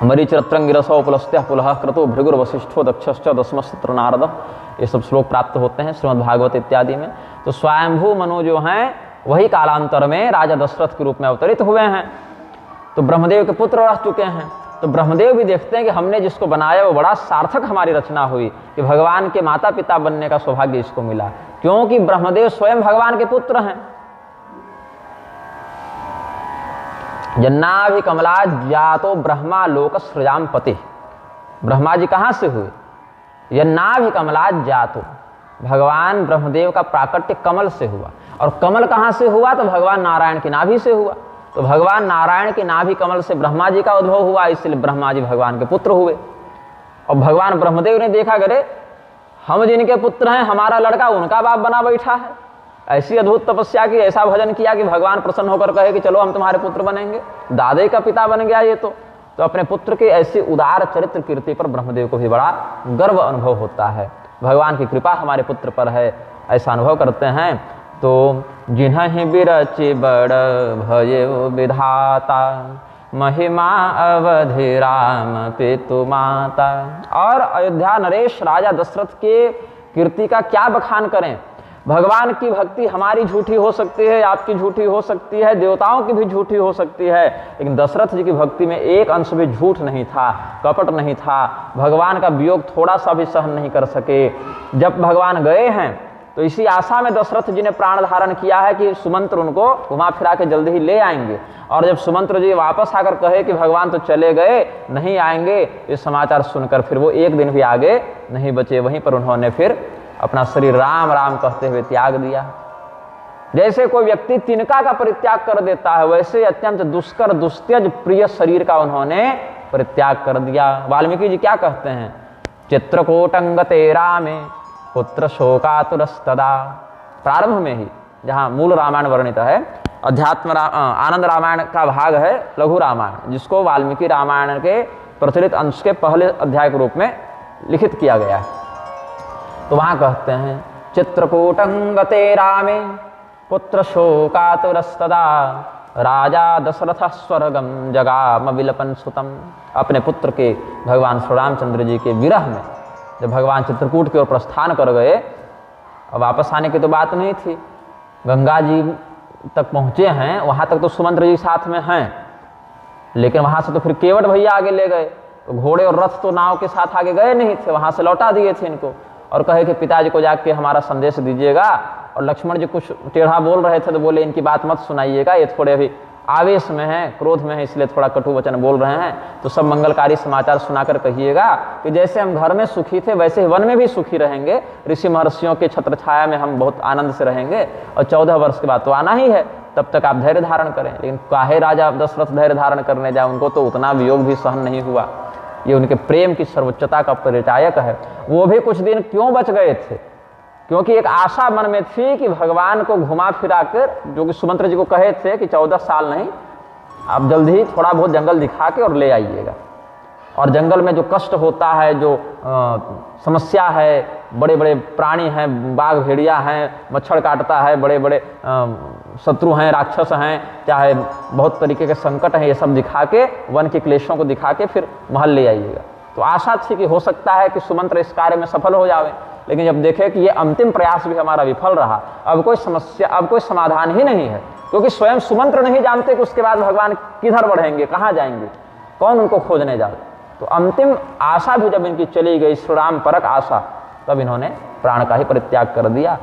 मरीचिरत्रंगिरसो पुलस्त्य पुलह क्रतु भृगुर वशिष्ठो दक्षश्च दशमस्तत्र नारद। ये सब श्लोक प्राप्त होते हैं श्रीमद् भागवत इत्यादि में। तो स्वयंभू मनु जो हैं वही कालांतर में राजा दशरथ के रूप में अवतरित हुए हैं, तो ब्रह्मदेव के पुत्र रह चुके हैं। तो ब्रह्मदेव भी देखते हैं कि हमने जिसको बनाया वो बड़ा सार्थक हमारी रचना हुई कि भगवान के माता पिता बनने का सौभाग्य इसको मिला, क्योंकि ब्रह्मदेव स्वयं भगवान के पुत्र हैं। जन्नाभि कमला जातो ब्रह्मा लोक सृजाम पति। ब्रह्मा जी कहाँ से हुए? जन्नाभि कमला जातो, भगवान ब्रह्मदेव का प्राकट्य कमल से हुआ। और कमल कहाँ से हुआ? तो भगवान नारायण की नाभि से हुआ। तो भगवान नारायण की नाभि कमल से ब्रह्मा जी का उद्भव हुआ, इसलिए ब्रह्मा जी भगवान के पुत्र हुए। और भगवान ब्रह्मदेव ने देखा, करे हम जिनके पुत्र हैं, हमारा लड़का उनका बाप बना बैठा है। ऐसी अद्भुत तपस्या की, ऐसा भजन किया कि भगवान प्रसन्न होकर कहे कि चलो हम तुम्हारे पुत्र बनेंगे। दादे का पिता बन गया ये तो अपने पुत्र के ऐसी उदार चरित्र कीर्ति पर ब्रह्मदेव को भी बड़ा गर्व अनुभव होता है। भगवान की कृपा हमारे पुत्र पर है, ऐसा अनुभव करते हैं। तो जिन्हहि बिरचि बड़ भयउ विधाता, महिमा अवधि राम पितु माता। और अयोध्या नरेश राजा दशरथ के कीर्ति का क्या बखान करें। भगवान की भक्ति हमारी झूठी हो सकती है, आपकी झूठी हो सकती है, देवताओं की भी झूठी हो सकती है, लेकिन दशरथ जी की भक्ति में एक अंश भी झूठ नहीं था, कपट नहीं था। भगवान का वियोग थोड़ा सा भी सहन नहीं कर सके। जब भगवान गए हैं तो इसी आशा में दशरथ जी ने प्राण धारण किया है कि सुमंत्र उनको घुमा फिरा के जल्दी ही ले आएंगे। और जब सुमंत्र जी वापस आकर कहे कि भगवान तो चले गए, नहीं आएंगे, इस समाचार सुनकर फिर वो एक दिन भी आगे नहीं बचे। वहीं पर उन्होंने फिर अपना शरीर राम राम कहते हुए त्याग दिया। जैसे कोई व्यक्ति तिनका का परित्याग कर देता है, वैसे अत्यंत दुष्कर दुस्त्यज प्रिय शरीर का उन्होंने परित्याग कर दिया। वाल्मीकि जी क्या कहते हैं? चित्रकूटंगते रामे पुत्र शोकातुरस्तदा। प्रारंभ में ही जहाँ मूल रामायण वर्णित है, आनंद रामायण का भाग है लघु रामायण, जिसको वाल्मीकि रामायण के प्रचलित अंश के पहले अध्याय के रूप में लिखित किया गया है। तो वहाँ कहते हैं चित्रकूटंगते रामे पुत्र शोकातुरस्तदा, राजा दशरथ स्वर्गम जगाम विलपन सुतम। अपने पुत्र के भगवान श्री रामचंद्र जी के विरह में जब भगवान चित्रकूट की ओर प्रस्थान कर गए, और वापस आने की तो बात नहीं थी, गंगा जी तक पहुँचे हैं, वहाँ तक तो सुमंत्र जी साथ में हैं, लेकिन वहाँ से तो फिर केवट भैया आगे ले गए। तो घोड़े और रथ तो नाव के साथ आगे गए नहीं थे, वहाँ से लौटा दिए थे इनको और कहे कि पिताजी को जाके हमारा संदेश दीजिएगा और लक्ष्मण जी कुछ टेढ़ा बोल रहे थे तो बोले इनकी बात मत सुनाइएगा, ये थोड़े अभी आवेश में हैं, क्रोध में हैं, इसलिए थोड़ा कटु वचन बोल रहे हैं, तो सब मंगलकारी समाचार सुनाकर कहिएगा कि जैसे हम घर में सुखी थे वैसे ही वन में भी सुखी रहेंगे, ऋषि महर्षियों के छत्र छाया में हम बहुत आनंद से रहेंगे, और 14 वर्ष के बाद तो आना ही है, तब तक आप धैर्य धारण करें। लेकिन काहे राजा दशरथ धैर्य धारण करने जाए, उनको तो उतना वियोग भी सहन नहीं हुआ। ये उनके प्रेम की सर्वोच्चता का परिचायक है। वो भी कुछ दिन क्यों बच गए थे? क्योंकि एक आशा मन में थी कि भगवान को घुमा फिरा कर, जो कि सुमंत्र जी को कहे थे कि 14 साल नहीं, आप जल्दी ही थोड़ा बहुत जंगल दिखा के और ले आइएगा, और जंगल में जो कष्ट होता है, जो समस्या है, बड़े बड़े प्राणी हैं, बाघ भेड़िया हैं, मच्छर काटता है, बड़े बड़े शत्रु हैं, राक्षस हैं, चाहे बहुत तरीके के संकट हैं, ये सब दिखा के, वन के क्लेशों को दिखा के फिर महल ले आइएगा। तो आशा थी कि हो सकता है कि सुमंत्र इस कार्य में सफल हो जावे, लेकिन जब देखे कि ये अंतिम प्रयास भी हमारा विफल रहा, अब कोई समस्या, अब कोई समाधान ही नहीं है, क्योंकि स्वयं सुमंत्र नहीं जानते कि उसके बाद भगवान किधर बढ़ेंगे, कहाँ जाएंगे, कौन उनको खोजने जाए। तो अंतिम आशा भी जब इनकी चली गई, श्रीराम परक आशा, तब इन्होंने प्राण का ही परित्याग कर दिया।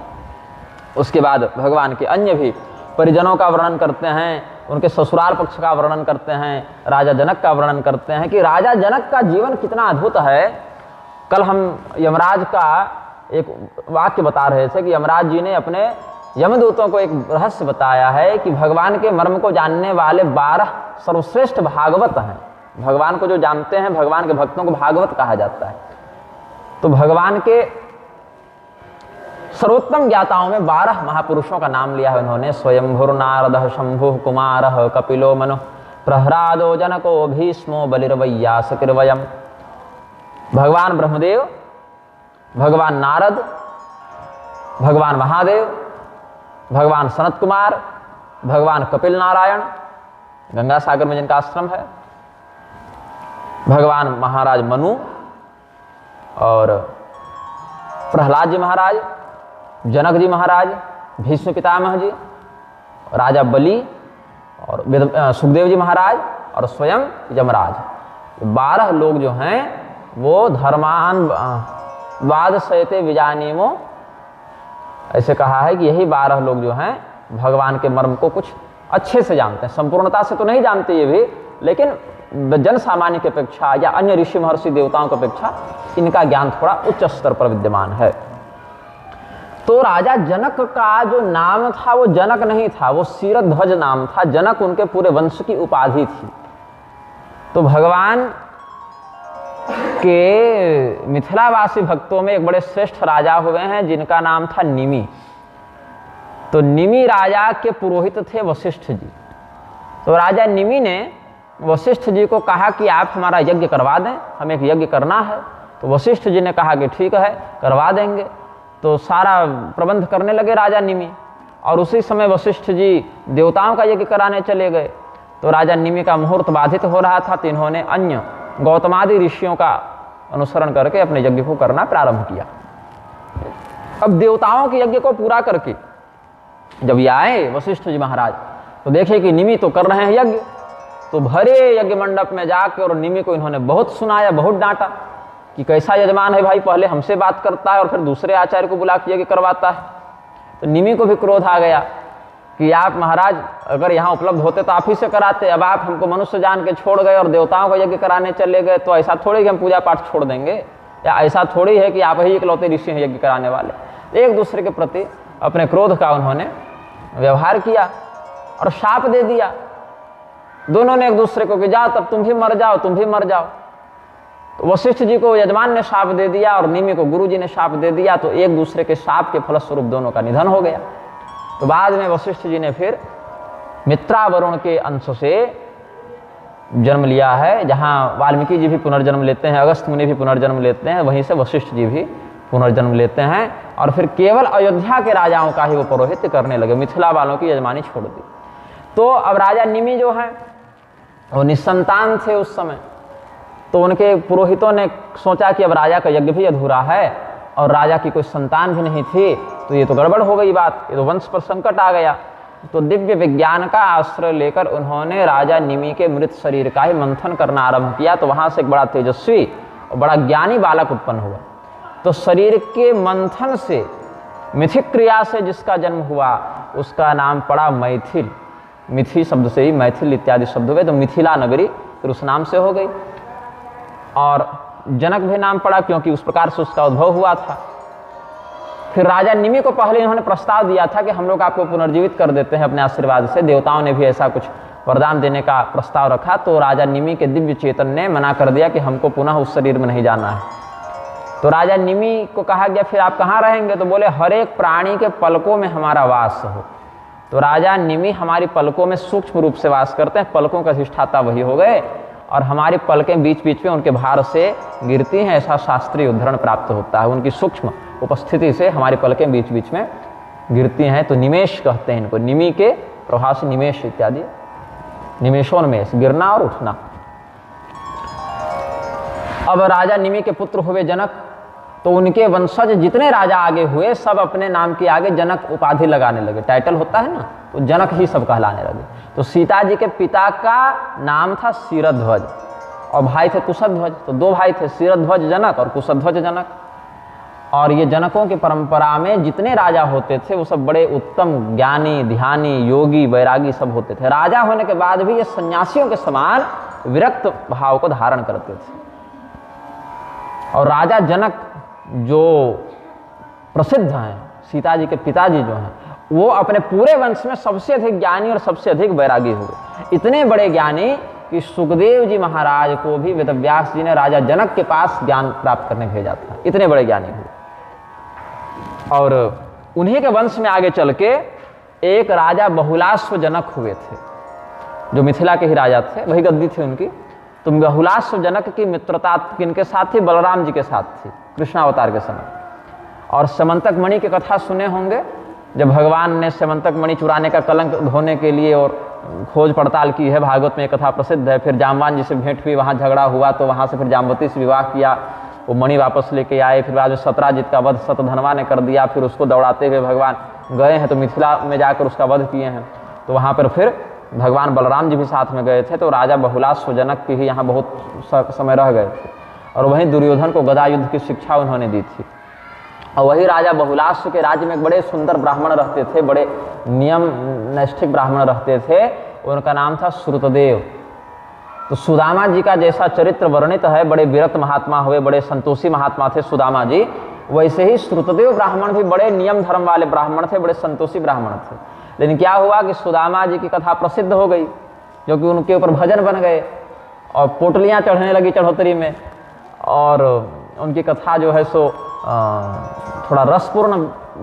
उसके बाद भगवान के अन्य भी परिजनों का वर्णन करते हैं, उनके ससुराल पक्ष का वर्णन करते हैं, राजा जनक का वर्णन करते हैं कि राजा जनक का जीवन कितना अद्भुत है। कल हम यमराज का एक वाक्य बता रहे थे कि यमराज जी ने अपने यमदूतों को एक रहस्य बताया है कि भगवान के मर्म को जानने वाले 12 सर्वश्रेष्ठ भागवत हैं। भगवान को जो जानते हैं, भगवान के भक्तों को भागवत कहा जाता है। तो भगवान के सर्वोत्तम ज्ञाताओं में 12 महापुरुषों का नाम लिया है उन्होंने। स्वयंभुर नारद शंभु कुमार कपिलो मनु प्रहरादो जनको भीष्मो बलिर्वैयास कृवयम। भगवान ब्रह्मदेव, भगवान नारद, भगवान महादेव, भगवान सनत कुमार, भगवान कपिल नारायण, गंगा सागर में जिनका आश्रम है, भगवान महाराज मनु और प्रहलाद जी महाराज, जनक जी महाराज, भीष्म पितामह जी, राजा बलि और सुखदेव जी महाराज और स्वयं यमराज। 12 लोग जो हैं वो धर्मान वाद सयते विजानीमो, ऐसे कहा है कि यही 12 लोग जो हैं भगवान के मर्म को कुछ अच्छे से जानते हैं। संपूर्णता से तो नहीं जानते ये भी, लेकिन जन सामान्य की अपेक्षा या अन्य ऋषि महर्षि देवताओं की अपेक्षा इनका ज्ञान थोड़ा उच्च स्तर पर विद्यमान है। तो राजा जनक का जो नाम था वो जनक नहीं था, वो शीरध्वज नाम था। जनक उनके पूरे वंश की उपाधि थी। तो भगवान के मिथिलावासी भक्तों में एक बड़े श्रेष्ठ राजा हुए हैं जिनका नाम था निमि। तो निमि राजा के पुरोहित थे वशिष्ठ जी। तो राजा निमि ने वशिष्ठ जी को कहा कि आप हमारा यज्ञ करवा दें, हमें एक यज्ञ करना है। तो वशिष्ठ जी ने कहा कि ठीक है, करवा देंगे। तो सारा प्रबंध करने लगे राजा निमि, और उसी समय वशिष्ठ जी देवताओं का यज्ञ कराने चले गए। तो राजा निमि का मुहूर्त बाधित हो रहा था, तो इन्होंने अन्य गौतमादि ऋषियों का अनुसरण करके अपने यज्ञ को करना प्रारंभ किया। अब देवताओं के यज्ञ को पूरा करके जब ये आए वशिष्ठ जी महाराज, तो देखे कि निमि तो कर रहे हैं यज्ञ। तो भरे यज्ञ मंडप में जाकर और निमि को इन्होंने बहुत सुनाया, बहुत डांटा कि कैसा यजमान है भाई, पहले हमसे बात करता है और फिर दूसरे आचार्य को बुला के यज्ञ करवाता है। तो निमि को भी क्रोध आ गया कि आप महाराज अगर यहाँ उपलब्ध होते तो आप ही से कराते, अब आप हमको मनुष्य जान के छोड़ गए और देवताओं का यज्ञ कराने चले गए, तो ऐसा थोड़ी कि हम पूजा पाठ छोड़ देंगे, या ऐसा थोड़ी है कि आप ही इकलौते ऋषि हैं यज्ञ कराने वाले। एक दूसरे के प्रति अपने क्रोध का उन्होंने व्यवहार किया और शाप दे दिया दोनों ने एक दूसरे को कि जाओ तब तुम भी मर जाओ, तुम भी मर जाओ। तो वशिष्ठ जी को यजमान ने शाप दे दिया और निमि को गुरु जी ने शाप दे दिया। तो एक दूसरे के शाप के फलस्वरूप दोनों का निधन हो गया। तो बाद में वशिष्ठ जी ने फिर मित्रा वरुण के अंश से जन्म लिया है। जहाँ वाल्मीकि जी भी पुनर्जन्म लेते हैं, अगस्त मुनि भी पुनर्जन्म लेते हैं, वहीं से वशिष्ठ जी भी पुनर्जन्म लेते हैं। और फिर केवल अयोध्या के राजाओं का ही वो पौरोहित्य करने लगे, मिथिला वालों की यजमानी छोड़ दी। तो अब राजा निमि जो है वो निसंतान थे उस समय। तो उनके पुरोहितों ने सोचा कि अब राजा का यज्ञ भी अधूरा है और राजा की कोई संतान भी नहीं थी, तो ये तो गड़बड़ हो गई बात, ये तो वंश पर संकट आ गया। तो दिव्य विज्ञान का आश्रय लेकर उन्होंने राजा निमि के मृत शरीर का ही मंथन करना आरंभ किया। तो वहाँ से एक बड़ा तेजस्वी और बड़ा ज्ञानी बालक उत्पन्न हुआ। तो शरीर के मंथन से मिथिक क्रिया से जिसका जन्म हुआ उसका नाम पड़ा मैथिल। मिथि शब्द से ही मैथिल इत्यादि शब्द हुए, तो मिथिला नगरी फिर उस नाम से हो गई। और जनक भी नाम पड़ा क्योंकि उस प्रकार से उसका उद्भव हुआ था। फिर राजा निमि को पहले इन्होंने प्रस्ताव दिया था कि हम लोग आपको पुनर्जीवित कर देते हैं अपने आशीर्वाद से, देवताओं ने भी ऐसा कुछ वरदान देने का प्रस्ताव रखा, तो राजा निमि के दिव्य चेतन ने मना कर दिया कि हमको पुनः उस शरीर में नहीं जाना है। तो राजा निमि को कहा गया फिर आप कहाँ रहेंगे, तो बोले हर एक प्राणी के पलकों में हमारा वास हो। तो राजा निमि हमारी पलकों में सूक्ष्म रूप से वास करते हैं, पलकों का अधिष्ठाता वही हो गए, और हमारी पलकें बीच बीच में उनके भार से गिरती हैं, ऐसा शास्त्रीय उद्धरण प्राप्त होता है। उनकी सूक्ष्म उपस्थिति से हमारी पलकें बीच बीच में गिरती हैं, तो निमेश कहते हैं इनको। निमि के प्रभाव से निमेश इत्यादि, निमेशोन्मेष, गिरना और उठना। अब राजा निमि के पुत्र हुए जनक, तो उनके वंशज जितने राजा आगे हुए सब अपने नाम के आगे जनक उपाधि लगाने लगे। टाइटल होता है ना, तो जनक ही सब कहलाने लगे। तो सीता जी के पिता का नाम था शिरध्वज और भाई थे कुशध्वज। तो दो भाई थे, शिरध्वज जनक और कुशध्वज जनक। और ये जनकों की परंपरा में जितने राजा होते थे वो सब बड़े उत्तम ज्ञानी, ध्यानी, योगी, वैरागी सब होते थे। राजा होने के बाद भी ये सन्यासियों के समान विरक्त भाव को धारण करते थे। और राजा जनक जो प्रसिद्ध हैं, सीता जी के पिताजी जो हैं, वो अपने पूरे वंश में सबसे अधिक ज्ञानी और सबसे अधिक वैरागी हुए। इतने बड़े ज्ञानी कि सुखदेव जी महाराज को भी वेदव्यास जी ने राजा जनक के पास ज्ञान प्राप्त करने भेजा था। इतने बड़े ज्ञानी हुए। और उन्हीं के वंश में आगे चल के एक राजा बहुलाश्व जनक हुए थे, जो मिथिला के ही राजा थे, वही गद्दी थी उनकी। तो बहुलाश्व जनक की मित्रता किनके साथ थी? बलराम जी के साथ थी, कृष्णावतार के समय। और समंतक मणि की कथा सुने होंगे, जब भगवान ने समंतक मणि चुराने का कलंक धोने के लिए और खोज पड़ताल की है, भागवत में एक कथा प्रसिद्ध है। फिर जाम्बान जी से भेंट हुई, वहाँ झगड़ा हुआ, तो वहाँ से फिर जाम्बवती से विवाह किया, वो मणि वापस लेके आए। फिर बाद में सतराजित का वध शतधनवा ने कर दिया। फिर उसको दौड़ाते हुए भगवान गए हैं, तो मिथिला में जाकर उसका वध किए हैं। तो वहाँ पर फिर भगवान बलराम जी भी साथ में गए थे। तो राजा बहुलाश्व जनक की ही यहाँ बहुत समय रह गए थे, और वहीं दुर्योधन को गदा युद्ध की शिक्षा उन्होंने दी थी। और वही राजा बहुलाश्व के राज्य में एक बड़े सुंदर ब्राह्मण रहते थे, बड़े नियम नैष्ठिक ब्राह्मण रहते थे, उनका नाम था श्रुतदेव। तो सुदामा जी का जैसा चरित्र वर्णित है, बड़े विरक्त महात्मा हुए, बड़े संतोषी महात्मा थे सुदामा जी, वैसे ही श्रुतदेव ब्राह्मण भी बड़े नियम धर्म वाले ब्राह्मण थे, बड़े संतोषी ब्राह्मण थे। लेकिन क्या हुआ कि सुदामा जी की कथा प्रसिद्ध हो गई, जो कि उनके ऊपर भजन बन गए और पोटलियाँ चढ़ने लगी चढ़ोतरी में, और उनकी कथा जो है सो थोड़ा रसपूर्ण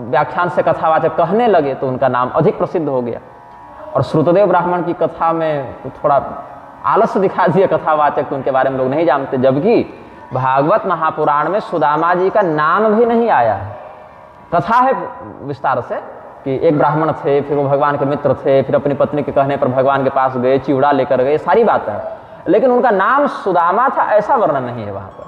व्याख्यान से कथावाचक कहने लगे, तो उनका नाम अधिक प्रसिद्ध हो गया। और श्रुतदेव ब्राह्मण की कथा में थोड़ा आलस्य दिखा दिया कथावाचक, तो उनके बारे में लोग नहीं जानते, जबकि भागवत महापुराण में सुदामा जी का नाम भी नहीं आया है। कथा है विस्तार से कि एक ब्राह्मण थे, फिर वो भगवान के मित्र थे, फिर अपनी पत्नी के कहने पर भगवान के पास गए, चिवड़ा लेकर गए, सारी बातें हैं, लेकिन उनका नाम सुदामा था ऐसा वर्णन नहीं है वहाँ पर।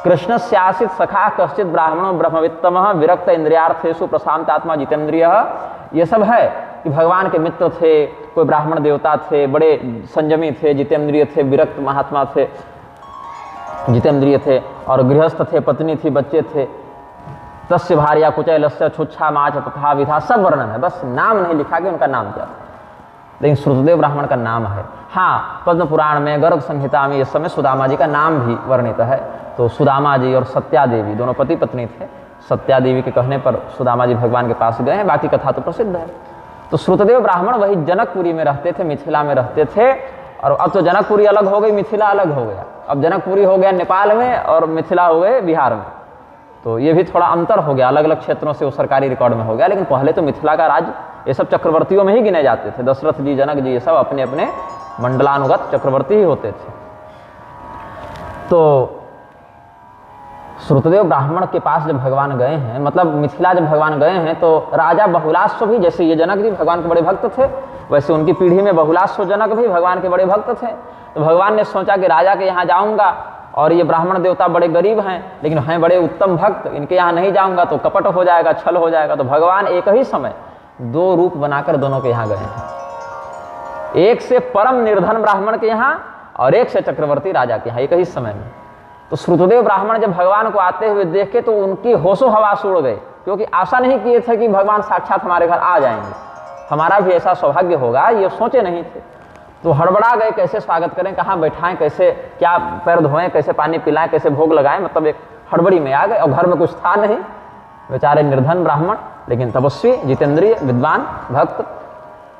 कृष्णस्यासित सखा कश्चित ब्राह्मणो ब्रह्मवित्तमः विरक्त इंद्रियार्थेषु प्रशांतात्मा जितेंद्रियः, ये सब है कि भगवान के मित्र थे, कोई ब्राह्मण देवता थे, बड़े संयमी थे, जितेंद्रिय थे, विरक्त महात्मा थे, जितेंद्रिय थे, और गृहस्थ थे, पत्नी थी, बच्चे थे। तस्य भार्या कुचैलस्य छुच्छा माच तथा विधा, सब वर्णन है, बस नाम नहीं लिखा कि उनका नाम क्या था। लेकिन श्रुतदेव ब्राह्मण का नाम है। हाँ, पद्म पुराण में गर्ग संहिता में इस समय सुदामा जी का नाम भी वर्णित है। तो सुदामा जी और सत्या देवी दोनों पति पत्नी थे। सत्या देवी के कहने पर सुदामा जी भगवान के पास गए हैं, बाकी कथा तो प्रसिद्ध है। तो श्रुतदेव ब्राह्मण वही जनकपुरी में रहते थे, मिथिला में रहते थे। और अब तो जनकपुरी अलग हो गई, मिथिला अलग हो गया। अब जनकपुरी हो गया नेपाल में और मिथिला हो गए बिहार में। तो ये भी थोड़ा अंतर हो गया, अलग अलग क्षेत्रों से वो सरकारी रिकॉर्ड में हो गया। लेकिन पहले तो मिथिला का राज्य ये सब चक्रवर्तियों में ही गिने जाते थे। दशरथ जी, जनक जी, ये सब अपने अपने मंडलानुगत चक्रवर्ती ही होते थे। तो श्रुतदेव ब्राह्मण के पास जब भगवान गए हैं, मतलब मिथिला जब भगवान गए हैं, तो राजा बहुलाश्व भी, जैसे ये जनक जी भगवान के बड़े भक्त थे, वैसे उनकी पीढ़ी में बहुलाश्व जनक भी भगवान के बड़े भक्त थे। तो भगवान ने सोचा कि राजा के यहाँ जाऊँगा, और ये ब्राह्मण देवता बड़े गरीब हैं लेकिन हैं बड़े उत्तम भक्त, इनके यहाँ नहीं जाऊँगा तो कपट हो जाएगा, छल हो जाएगा। तो भगवान एक ही समय दो रूप बनाकर दोनों के यहाँ गए हैं, एक से परम निर्धन ब्राह्मण के यहाँ और एक से चक्रवर्ती राजा के यहाँ, एक ही समय में। तो श्रुतदेव ब्राह्मण जब भगवान को आते हुए देखे तो उनकी होशो हवास उड़ गए, क्योंकि आशा नहीं किए थे कि भगवान साक्षात हमारे घर आ जाएंगे, हमारा भी ऐसा सौभाग्य होगा, ये सोचे नहीं थे। तो हड़बड़ा गए, कैसे स्वागत करें, कहाँ बैठाएं, कैसे क्या पैर धोएं, कैसे पानी पिलाएं, कैसे भोग लगाएं, मतलब एक हड़बड़ी में आ गए। और घर में कुछ था नहीं, बेचारे निर्धन ब्राह्मण, लेकिन तपस्वी, जितेंद्रिय, विद्वान, भक्त।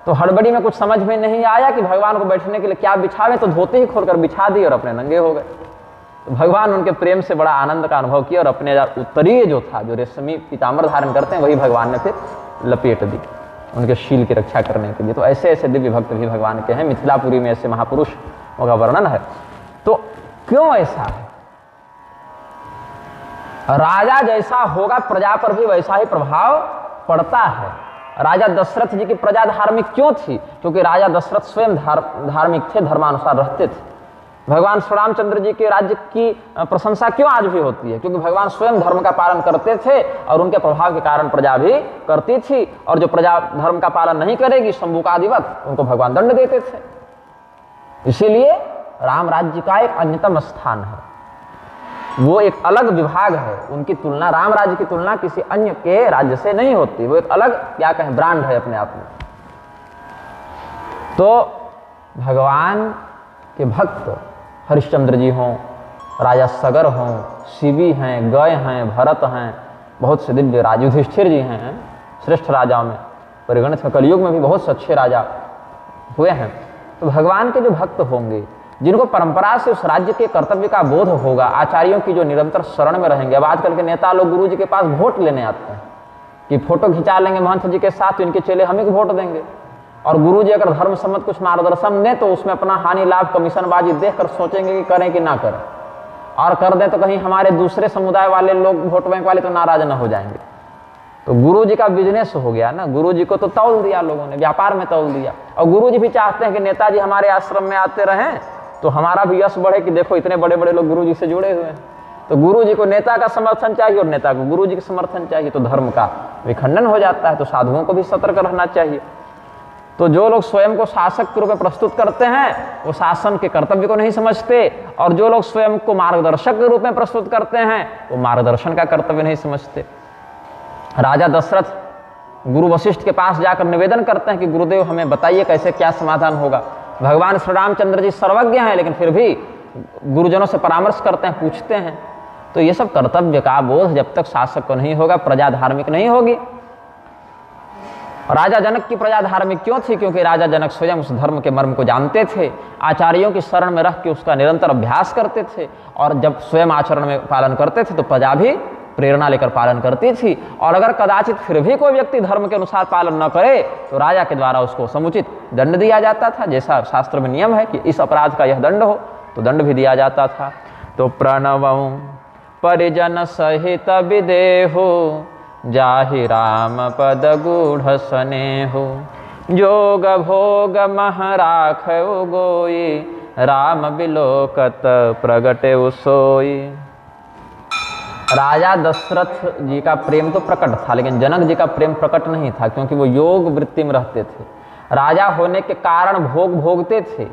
तो हड़बड़ी में कुछ समझ में नहीं आया कि भगवान को बैठने के लिए क्या बिछावे, तो धोते ही खोलकर बिछा दिए और अपने नंगे हो गए। तो भगवान उनके प्रेम से बड़ा आनंद का अनुभव किया और अपने उत्तरीय जो था, जो रेशमी पीताम्बर धारण करते हैं, वही भगवान ने फिर लपेट दी उनके शील की रक्षा करने के लिए। तो ऐसे ऐसे दिव्य भक्त भी भगवान के हैं। मिथिलापुरी में ऐसे महापुरुषों का वर्णन है। तो क्यों ऐसा है? राजा जैसा होगा प्रजा पर भी वैसा ही प्रभाव पड़ता है। राजा दशरथ जी की प्रजा धार्मिक क्यों थी? क्योंकि राजा दशरथ स्वयं धार्मिक थे, धर्मानुसार रहते थे। भगवान श्री रामचंद्र जी के राज्य की प्रशंसा क्यों आज भी होती है? क्योंकि भगवान स्वयं धर्म का पालन करते थे और उनके प्रभाव के कारण प्रजा भी करती थी। और जो प्रजा धर्म का पालन नहीं करेगी, शंभुकादिवत, उनको भगवान दंड देते थे। इसीलिए राम राज्य का एक अन्यतम स्थान है, वो एक अलग विभाग है। उनकी तुलना, राम राज्य की तुलना किसी अन्य के राज्य से नहीं होती। वो एक अलग, क्या कहें, ब्रांड है अपने आप में। तो भगवान के भक्त हरिश्चंद्र जी हों, राजा सगर हों, शिवी हैं, गय हैं, भरत हैं, बहुत से दिव्य राजा, युधिष्ठिर जी हैं, श्रेष्ठ राजाओं में परिगणित है। कलयुग में भी बहुत से अच्छे राजा हुए हैं। तो भगवान के जो भक्त होंगे, जिनको परंपरा से उस राज्य के कर्तव्य का बोध होगा, आचार्यों की जो निरंतर शरण में रहेंगे। अब आजकल के नेता लोग गुरु जी के पास वोट लेने आते हैं कि फोटो खिंचा लेंगे महंत जी के साथ, तो इनके चेले हमें को वोट देंगे। और गुरु जी अगर धर्म सम्मत कुछ मार्गदर्शन दें तो उसमें अपना हानि लाभ कमीशनबाजी देखकर सोचेंगे कि करें कि ना करें, और कर दें तो कहीं हमारे दूसरे समुदाय वाले लोग, वोट बैंक वाले, तो नाराज न हो जाएंगे। तो गुरु जी का बिजनेस हो गया ना, गुरु जी को तो तौल दिया लोगों ने, व्यापार में तौल दिया। और गुरु जी भी चाहते हैं कि नेताजी हमारे आश्रम में आते रहें तो हमारा भी यश बढ़े कि देखो इतने बड़े बड़े लोग गुरु जी से जुड़े हुए हैं। तो गुरु जी को नेता का समर्थन चाहिए और नेता को गुरु जी का समर्थन चाहिए, तो धर्म का विखंडन हो जाता है। तो साधुओं को भी सतर्क रहना चाहिए। तो जो लोग स्वयं को शासक के रूप में प्रस्तुत करते हैं, वो शासन के कर्तव्य को नहीं समझते, और जो लोग स्वयं को मार्गदर्शक के रूप में प्रस्तुत करते हैं, वो मार्गदर्शन का कर्तव्य नहीं समझते। राजा दशरथ गुरु वशिष्ठ के पास जाकर निवेदन करते हैं कि गुरुदेव हमें बताइए कैसे क्या समाधान होगा। भगवान श्री रामचंद्र जी सर्वज्ञ हैं, लेकिन फिर भी गुरुजनों से परामर्श करते हैं, पूछते हैं। तो ये सब कर्तव्य का बोध जब तक शासक को नहीं होगा, प्रजा धार्मिक नहीं होगी। राजा जनक की प्रजा धार्मिक क्यों थी? क्योंकि राजा जनक स्वयं उस धर्म के मर्म को जानते थे, आचार्यों की शरण में रह के उसका निरंतर अभ्यास करते थे, और जब स्वयं आचरण में पालन करते थे तो प्रजा भी प्रेरणा लेकर पालन करती थी। और अगर कदाचित फिर भी कोई व्यक्ति धर्म के अनुसार पालन न करे तो राजा के द्वारा उसको समुचित दंड दिया जाता था। जैसा शास्त्र में नियम है कि इस अपराध का यह दंड हो, तो दंड भी दिया जाता था। तो प्रणवं परिजन सहित विदेहु, जाहि राम पद गूढ़ स्नेहु, जोग भोग मह राखउ गोई, राम बिलोकत प्रगटे सोई। राजा दशरथ जी का प्रेम तो प्रकट था, लेकिन जनक जी का प्रेम प्रकट नहीं था, क्योंकि वो योग वृत्ति में रहते थे। राजा होने के कारण भोग भोगते थे,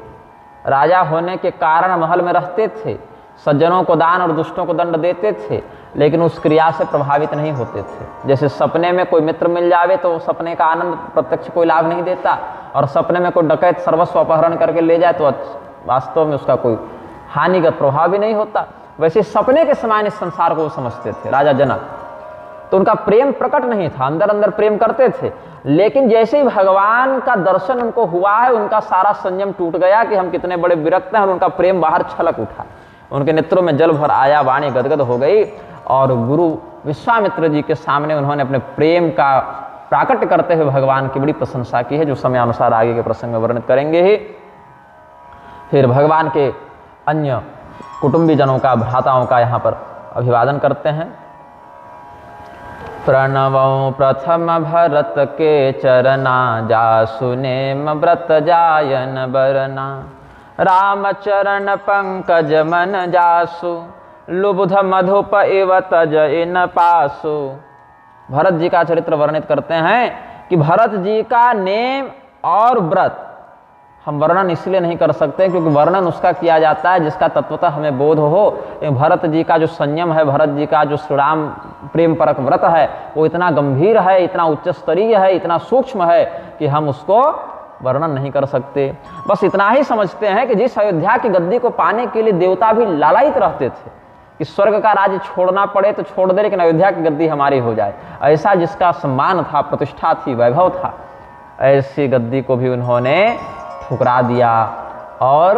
राजा होने के कारण महल में रहते थे, सज्जनों को दान और दुष्टों को दंड देते थे, लेकिन उस क्रिया से प्रभावित नहीं होते थे। जैसे सपने में कोई मित्र मिल जावे तो सपने का आनंद प्रत्यक्ष कोई लाभ नहीं देता, और सपने में कोई डकैत सर्वस्व अपहरण करके ले जाए तो वास्तव में उसका कोई हानिगत प्रभाव भी नहीं होता। वैसे सपने के समान इस संसार को वो समझते थे राजा जनक। तो उनका प्रेम प्रकट नहीं था, अंदर अंदर प्रेम करते थे, लेकिन जैसे ही भगवान का दर्शन उनको हुआ है, उनका सारा संयम टूट गया कि हम कितने बड़े विरक्त हैं, और उनका प्रेम बाहर छलक उठा। उनके नेत्रों में जल भर आया, वाणी गदगद हो गई, और गुरु विश्वामित्र जी के सामने उन्होंने अपने प्रेम का प्राकट्य करते हुए भगवान की बड़ी प्रशंसा की है, जो समयानुसार आगे के प्रसंग में वर्णित करेंगे ही। फिर भगवान के अन्य कुटुंबी जनों का, भ्राताओं का यहाँ पर अभिवादन करते हैं। प्रणवं प्रथम भरत के चरना, जासु नेम व्रत जायन बरना, राम चरण पंकज मन जासु, लुब्ध मधुप इव तज इन पासु। भरत जी का चरित्र वर्णित करते हैं कि भरत जी का नेम और व्रत हम वर्णन इसलिए नहीं कर सकते क्योंकि वर्णन उसका किया जाता है जिसका तत्वतः हमें बोध हो। भरत जी का जो संयम है, भरत जी का जो श्री राम प्रेम परक व्रत है, वो इतना गंभीर है, इतना उच्च स्तरीय है, इतना सूक्ष्म है कि हम उसको वर्णन नहीं कर सकते। बस इतना ही समझते हैं कि जिस अयोध्या की गद्दी को पाने के लिए देवता भी लालायित रहते थे कि स्वर्ग का राज्य छोड़ना पड़े तो छोड़ दे, लेकिन अयोध्या की गद्दी हमारी हो जाए। ऐसा जिसका सम्मान था, प्रतिष्ठा थी, वैभव था, ऐसी गद्दी को भी उन्होंने ठुकरा दिया। और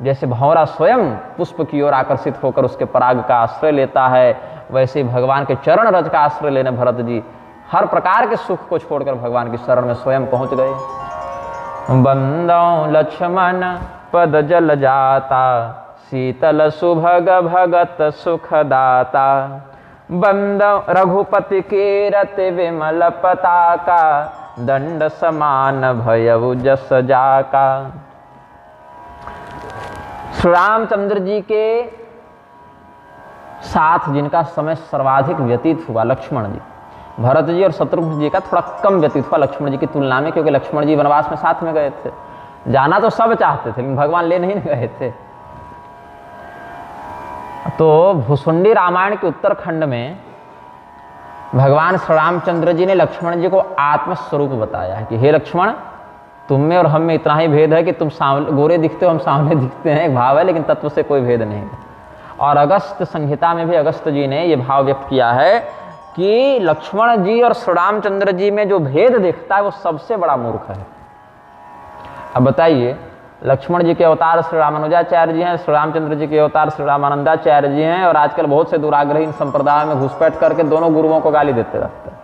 जैसे भंवरा स्वयं पुष्प की ओर आकर्षित होकर उसके पराग का आश्रय लेता है, वैसे भगवान के चरण रज का आश्रय लेने भरत जी हर प्रकार के सुख को छोड़कर भगवान की शरण में स्वयं पहुंच गए। बंदौ लक्ष्मण पद जल जाता, शीतल सुभग भगत सुखदाता। बंदौ रघुपति के रति विमल पताका, दंड समान भयउ जस जाका। श्री रामचंद्र जी के साथ जिनका समय सर्वाधिक व्यतीत हुआ, लक्ष्मण जी, भरत जी और शत्रुघ्न जी का थोड़ा कम व्यतीत हुआ लक्ष्मण जी की तुलना में, क्योंकि लक्ष्मण जी वनवास में साथ में गए थे। जाना तो सब चाहते थे लेकिन भगवान ले नहीं गए थे। तो भुसुंडी रामायण के उत्तरखंड में भगवान श्री रामचंद्र जी ने लक्ष्मण जी को आत्मस्वरूप बताया है कि हे लक्ष्मण, तुम में और हम में इतना ही भेद है कि तुम गोरे दिखते हो, हम सांवले दिखते हैं, एक भाव है, लेकिन तत्व से कोई भेद नहीं है। और अगस्त संहिता में भी अगस्त जी ने यह भाव व्यक्त किया है कि लक्ष्मण जी और श्री रामचंद्र जी में जो भेद दिखता है वो सबसे बड़ा मूर्ख है। अब बताइए, लक्ष्मण जी के अवतार श्री रामानुजाचार्य जी हैं, श्री रामचंद्र जी के अवतार श्री रामानंदाचार्य जी हैं, और आजकल बहुत से दुराग्रही इन संप्रदाय में घुसपैठ करके दोनों गुरुओं को गाली देते रहते हैं।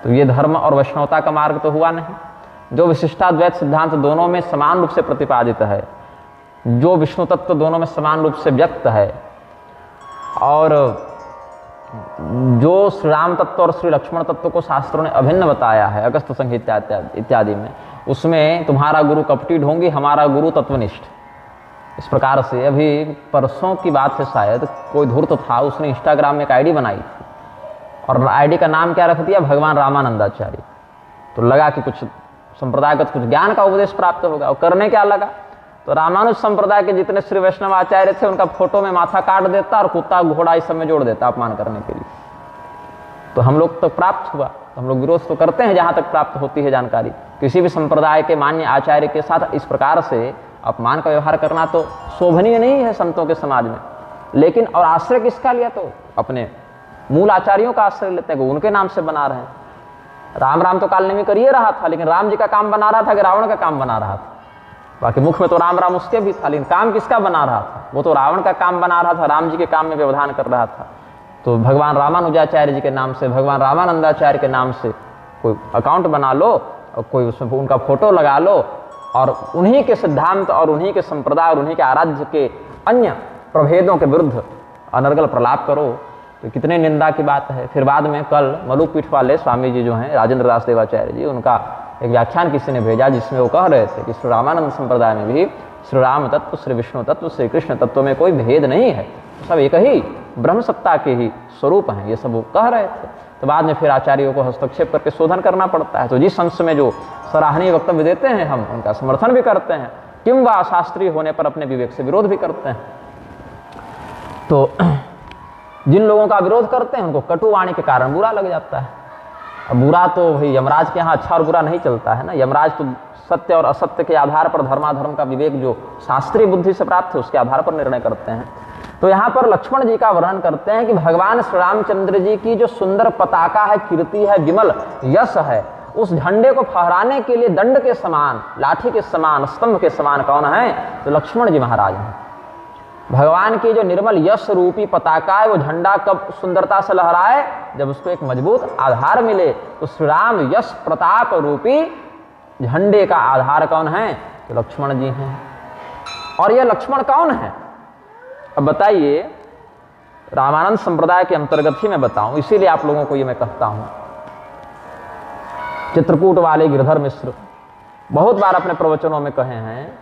तो ये धर्म और वैष्णवता का मार्ग तो हुआ नहीं। जो विशिष्टाद्वैत सिद्धांत दोनों में समान रूप से प्रतिपादित है, जो विष्णु तत्व दोनों में समान रूप से व्यक्त है, और जो श्री राम तत्व और श्री लक्ष्मण तत्व को शास्त्रों ने अभिन्न बताया है अगस्त संहिता इत्यादि में, उसमें तुम्हारा गुरु कपटी ढोंगी, हमारा गुरु तत्वनिष्ठ, इस प्रकार से। अभी परसों की बात है, शायद कोई धूर्त था, उसने इंस्टाग्राम में एक आईडी बनाई थी और आईडी का नाम क्या रख दिया, भगवान रामानंदाचार्य। तो लगा कि कुछ संप्रदायगत कुछ ज्ञान का उपदेश प्राप्त होगा। और करने क्या लगा, तो रामानुज संप्रदाय के जितने श्री वैष्णव आचार्य थे उनका फोटो में माथा काट देता और कुत्ता घोड़ा इस सब में जोड़ देता अपमान करने के लिए। तो हम लोग तो प्राप्त हुआ, तो हम लोग विरोध तो करते हैं जहां तक प्राप्त होती है जानकारी। किसी भी संप्रदाय के मान्य आचार्य के साथ इस प्रकार से अपमान का व्यवहार करना तो शोभनीय नहीं है संतों के समाज में। लेकिन और आश्रय किसका लिया, तो अपने मूल आचार्यों का आश्रय लेते हैं, उनके नाम से बना रहे हैं। राम राम तो काल नेमी कर ही रहा था, लेकिन राम जी का काम बना रहा था कि रावण का काम बना रहा था। बाकी मुख में तो राम राम उसके भी था, लेकिन काम किसका बना रहा था, वो तो रावण का काम बना रहा था, राम जी के काम में व्यवधान कर रहा था। तो भगवान रामानुजाचार्य जी के नाम से, भगवान रामानंदाचार्य के नाम से कोई अकाउंट बना लो और कोई उसमें उनका फोटो लगा लो और उन्हीं के सिद्धांत और उन्हीं के संप्रदाय और उन्हीं के आराध्य के अन्य प्रभेदों के विरुद्ध अनर्गल प्रलाप करो, तो कितने निंदा की बात है। फिर बाद में कल मलुक पीठ वाले स्वामी जी जो हैं राजेंद्र दास देवाचार्य जी, उनका एक व्याख्यान किसी ने भेजा जिसमें वो कह रहे थे कि श्री रामानंद संप्रदाय में भी श्री राम तत्व, श्री विष्णु तत्व, श्री कृष्ण तत्व में कोई भेद नहीं है, सब एक ही ब्रह्म सत्ता के ही स्वरूप हैं, ये सब वो कह रहे थे। तो बाद में फिर आचार्यों को हस्तक्षेप करके शोधन करना पड़ता है। तो जिस अंश में जो सराहनीय वक्तव्य देते हैं हम उनका समर्थन भी करते हैं, किंवा शास्त्रीय होने पर अपने विवेक से विरोध भी करते हैं। तो जिन लोगों का विरोध करते हैं उनको कटुवाणी के कारण बुरा लग जाता है। अब बुरा तो भाई यमराज के यहाँ अच्छा और बुरा नहीं चलता है ना, यमराज तो सत्य और असत्य के आधार पर धर्माधर्म का विवेक जो शास्त्रीय बुद्धि से प्राप्त है उसके आधार पर निर्णय करते हैं। तो यहाँ पर लक्ष्मण जी का वर्णन करते हैं कि भगवान श्री रामचंद्र जी की जो सुंदर पताका है, कीर्ति है, विमल यश है, उस झंडे को फहराने के लिए दंड के समान, लाठी के समान, स्तंभ के समान कौन है, तो लक्ष्मण जी महाराज हैं। भगवान की जो निर्मल यश रूपी पताका है वो झंडा कब सुंदरता से लहराए, जब उसको एक मजबूत आधार मिले। तो श्री राम यश प्रताप रूपी झंडे का आधार कौन है, तो लक्ष्मण जी हैं। और यह लक्ष्मण कौन है, अब बताइए। रामानंद संप्रदाय के अंतर्गत ही मैं बताऊं, इसीलिए आप लोगों को ये मैं कहता हूं। चित्रकूट वाले गिरधर मिश्र बहुत बार अपने प्रवचनों में कहे हैं,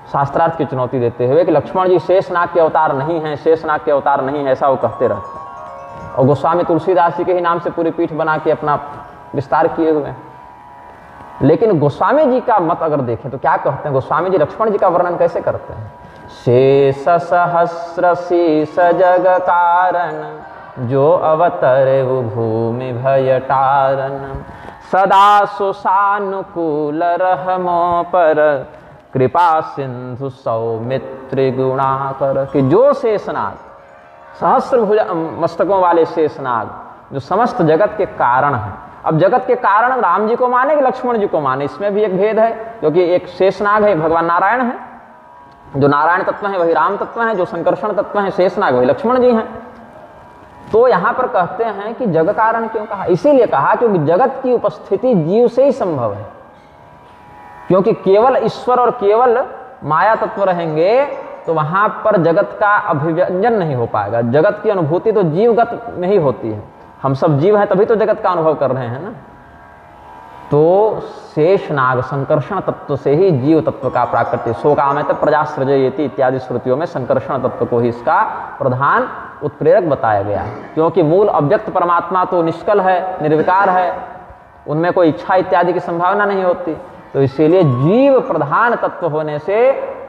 शास्त्रार्थ की चुनौती देते हुए, कि लक्ष्मण जी शेषनाग के अवतार नहीं हैं, शेषनाग के अवतार नहीं है, ऐसा वो कहते रहते हैं। और गोस्वामी तुलसीदास जी के ही नाम से पूरी पीठ बना के अपना विस्तार किए हुए हैं। लेकिन गोस्वामी जी का मत अगर देखें तो क्या कहते हैं, गोस्वामी जी लक्ष्मण जी का वर्णन कैसे करते हैं? शेष सहस्र शीस जग कारण, जो अवतरे वो भूमि भय टारन, सदा सुसानुकूल रहमो पर, कृपा सिंधु सौमित्र गुणाकर। कि जो शेषनाग, सहस्र भुज मस्तकों वाले शेषनाग, जो समस्त जगत के कारण हैं। अब जगत के कारण राम जी को माने कि लक्ष्मण जी को माने, इसमें भी एक भेद है, क्योंकि एक शेषनाग है भगवान नारायण है, जो नारायण तत्व है वही राम तत्व है, जो संकर्षण तत्व है शेषनाग वही लक्ष्मण जी हैं। तो यहाँ पर कहते हैं कि जग कारण क्यों कहा? इसीलिए कहा क्योंकि जगत की उपस्थिति जीव से ही संभव है, क्योंकि केवल ईश्वर और केवल माया तत्व रहेंगे तो वहां पर जगत का अभिव्यंजन नहीं हो पाएगा। जगत की अनुभूति तो जीवगत में ही होती है, हम सब जीव हैं तभी तो जगत का अनुभव कर रहे हैं ना। तो शेषनाग संकर्षण तत्व से ही जीव तत्व का प्राकृतिक शोकामयत प्रजा सृजयति इत्यादि श्रुतियों में संकर्षण तत्व को ही इसका प्रधान उत्प्रेरक बताया गया है, क्योंकि मूल अव्यक्त परमात्मा तो निष्कल है, निर्विकार है, उनमें कोई इच्छा इत्यादि की संभावना नहीं होती। तो इसीलिए जीव प्रधान तत्व होने से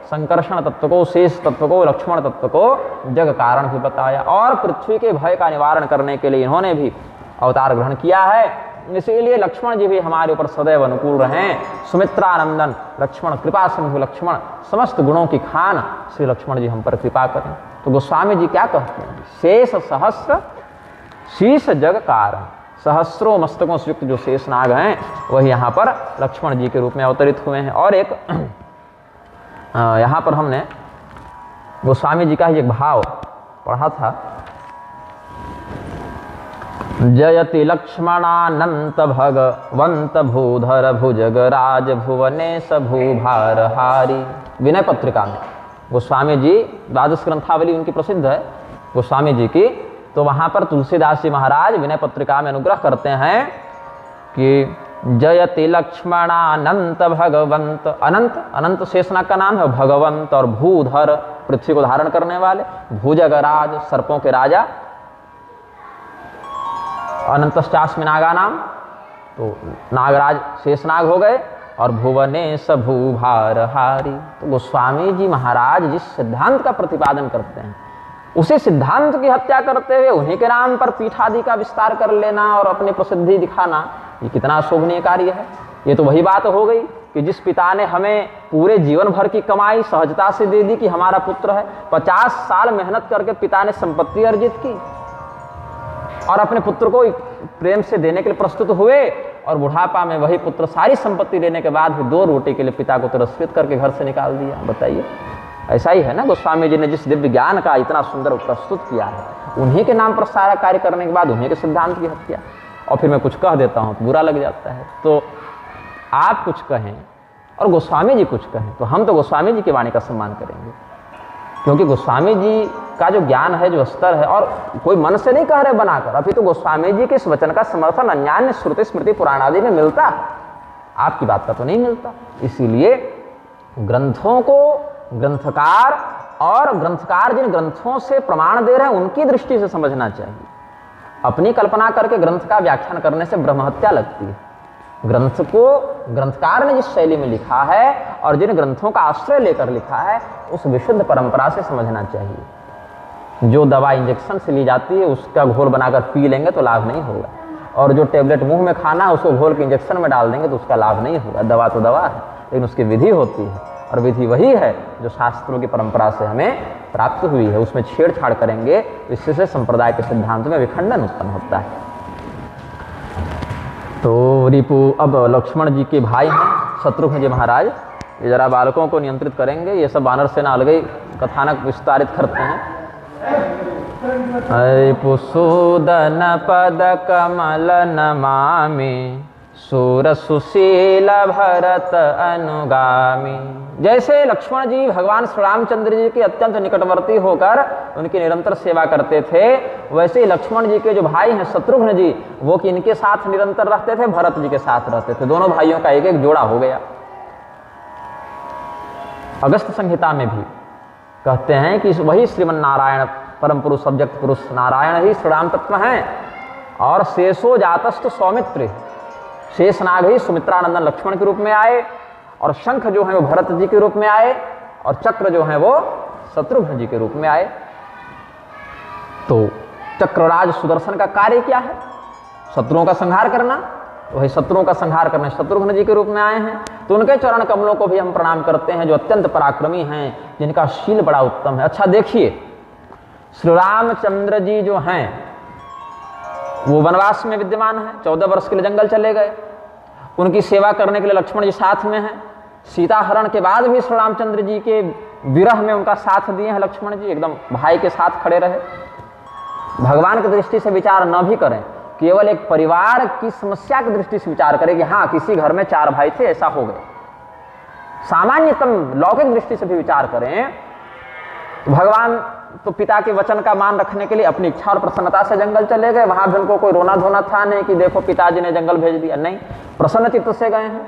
संकर्षण तत्व को, शेष तत्व को, लक्ष्मण तत्व को जग कारण भी बताया। और पृथ्वी के भय का निवारण करने के लिए इन्होंने भी अवतार ग्रहण किया है, इसीलिए लक्ष्मण जी भी हमारे ऊपर सदैव अनुकूल रहें। सुमित्रानंदन लक्ष्मण, कृपा सिंधु लक्ष्मण, समस्त गुणों की खान श्री लक्ष्मण जी हम पर कृपा करें। तो गोस्वामी जी क्या कहते हैं? शेष सहस्र शीश जग कारण, सहस्रों मस्तकों से युक्त जो शेषनाग हैं वही यहाँ पर लक्ष्मण जी के रूप में अवतरित हुए हैं। और एक यहाँ पर हमने गोस्वामी जी का ही एक भाव पढ़ा था, जयति लक्ष्मणानंत भगवंत भूधर भुजग राज भुवनेश भूभार हारी। विनय पत्रिका में गोस्वामी जी, द्वादश ग्रंथावली उनकी प्रसिद्ध है गोस्वामी जी की, तो वहाँ पर तुलसीदास जी महाराज विनय पत्रिका में अनुग्रह करते हैं कि जयति लक्ष्मणानंत भगवंत, अनंत, अनंत शेषनाग का नाम है, भगवंत और भूधर पृथ्वी को धारण करने वाले, भुजगराज सर्पों के राजा, अनंतश्चास्मि नागा नाम, तो नागराज शेषनाग हो गए, और भुवनेश भूभार हारी। तो गोस्वामी जी महाराज जिस सिद्धांत का प्रतिपादन करते हैं उसी सिद्धांत की हत्या करते हुए उन्हीं के नाम पर पीठादि का विस्तार कर लेना और अपनी प्रसिद्धि दिखाना, ये कितना शोभनीय कार्य है। ये तो वही बात हो गई कि जिस पिता ने हमें पूरे जीवन भर की कमाई सहजता से दे दी कि हमारा पुत्र है, 50 साल मेहनत करके पिता ने संपत्ति अर्जित की और अपने पुत्र को प्रेम से देने के लिए प्रस्तुत हुए, और बुढ़ापा में वही पुत्र सारी संपत्ति देने के बाद भी 2 रोटी के लिए पिता को तिरस्कृत करके घर से निकाल दिया। बताइए, ऐसा ही है ना। गोस्वामी जी ने जिस दिव्य ज्ञान का इतना सुंदर प्रस्तुत किया है, उन्हीं के नाम पर सारा कार्य करने के बाद उन्हीं के सिद्धांत की हत्या। और फिर मैं कुछ कह देता हूँ तो बुरा लग जाता है, तो आप कुछ कहें और गोस्वामी जी कुछ कहें तो हम तो गोस्वामी जी की वाणी का सम्मान करेंगे, क्योंकि गोस्वामी जी का जो ज्ञान है, जो स्तर है, और कोई मन से नहीं कह रहे बनाकर, अभी तो गोस्वामी जी के इस वचन का समर्थन अन्यान्य श्रुति स्मृति पुराण आदि में मिलता है, आपकी बात का तो नहीं मिलता। इसीलिए ग्रंथों को ग्रंथकार और ग्रंथकार जिन ग्रंथों से प्रमाण दे रहे हैं उनकी दृष्टि से समझना चाहिए। अपनी कल्पना करके ग्रंथ का व्याख्यान करने से ब्रह्महत्या लगती है। ग्रंथ को ग्रंथकार ने जिस शैली में लिखा है और जिन ग्रंथों का आश्रय लेकर लिखा है उस विशुद्ध परंपरा से समझना चाहिए। जो दवा इंजेक्शन से ली जाती है उसका घोल बनाकर पी लेंगे तो लाभ नहीं होगा, और जो टेबलेट मुंह में खाना है उसको घोल के इंजेक्शन में डाल देंगे तो उसका लाभ नहीं होगा। दवा तो दवा है, लेकिन उसकी विधि होती है, और विधि वही है जो शास्त्रों की परंपरा से हमें प्राप्त हुई है। उसमें छेड़छाड़ करेंगे तो इससे संप्रदाय के सिद्धांत में विखंडन उत्पन्न होता है। तो रिपु अब लक्ष्मण जी के भाई हैं शत्रुघ्न जी महाराज, ये जरा बालकों को नियंत्रित करेंगे। ये सब वानर सेना अलग ही कथानक विस्तारित करते हैं। रिपुसूदन पद कमल नमामि, सूर सुशील भरत अनुगामी। जैसे लक्ष्मण जी भगवान श्री रामचंद्र जी के अत्यंत निकटवर्ती होकर उनकी निरंतर सेवा करते थे, वैसे ही लक्ष्मण जी के जो भाई हैं शत्रुघ्न जी, वो कि इनके साथ निरंतर रहते थे, भरत जी के साथ रहते थे। दोनों भाइयों का एक एक जोड़ा हो गया। अगस्त संहिता में भी कहते हैं कि वही श्रीमन नारायण परम पुरुष अव्यक्त पुरुष नारायण ही श्री राम तत्व हैं, और शेषो जातस्तु सौमित्र, शेषनाग ही सुमित्रानंदन लक्ष्मण के रूप में आए, और शंख जो है वो भरत जी के रूप में आए, और चक्र जो है वो शत्रुघ्न जी के रूप में आए। तो चक्रराज सुदर्शन का कार्य क्या है? शत्रुओं का संहार करना। तो वही शत्रुओं का संहार करने शत्रुघ्न जी के रूप में आए हैं। तो उनके चरण कमलों को भी हम प्रणाम करते हैं, जो अत्यंत पराक्रमी हैं, जिनका शील बड़ा उत्तम है। अच्छा देखिए, श्री रामचंद्र जी जो हैं वो वनवास में विद्यमान है, 14 वर्ष के लिए जंगल चले गए। उनकी सेवा करने के लिए लक्ष्मण जी साथ में हैं। सीता हरण के बाद भी श्री रामचंद्र जी के विरह में उनका साथ दिए हैं लक्ष्मण जी, एकदम भाई के साथ खड़े रहे। भगवान की दृष्टि से विचार न भी करें, केवल एक परिवार की समस्या की दृष्टि से विचार करें कि हाँ किसी घर में 4 भाई थे, ऐसा हो गए। सामान्यतम लौकिक दृष्टि से भी विचार करें तो भगवान तो पिता के वचन का मान रखने के लिए अपनी इच्छा और प्रसन्नता से जंगल चले गए। वहां भी उनको कोई रोना धोना था नहीं कि देखो पिताजी ने जंगल भेज दिया, नहीं, प्रसन्न चित्त से गए हैं।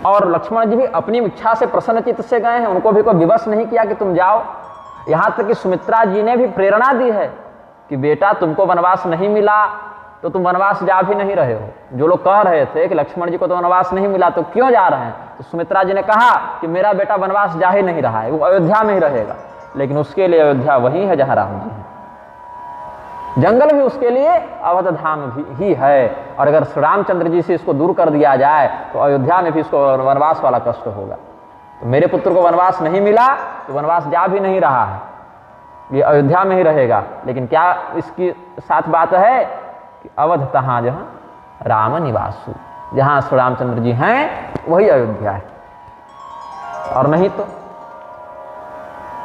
और लक्ष्मण जी भी अपनी इच्छा से प्रसन्न चित्त से गए हैं, उनको भी कोई विवश नहीं किया कि तुम जाओ। यहां तक कि सुमित्रा जी ने भी प्रेरणा दी है कि बेटा तुमको वनवास नहीं मिला तो तुम वनवास जा भी नहीं रहे हो। जो लोग कह रहे थे कि लक्ष्मण जी को तो वनवास नहीं मिला तो क्यों जा रहे हैं, तो सुमित्रा जी ने कहा कि मेरा बेटा वनवास जा ही नहीं रहा है, वो अयोध्या में ही रहेगा। लेकिन उसके लिए अयोध्या वही है जहां राम जी हैं। जंगल भी उसके लिए अवध धाम ही है। और अगर श्री रामचंद्र जी से इसको दूर कर दिया जाए तो अयोध्या में भी इसको वनवास वाला कष्ट होगा। तो मेरे पुत्र को वनवास नहीं मिला तो वनवास जा भी नहीं रहा है, ये अयोध्या में ही रहेगा। लेकिन क्या इसकी साथ बात है कि अवध तहां जहां राम निवासु, जहां श्री रामचंद्र जी हैं वही अयोध्या है। और नहीं तो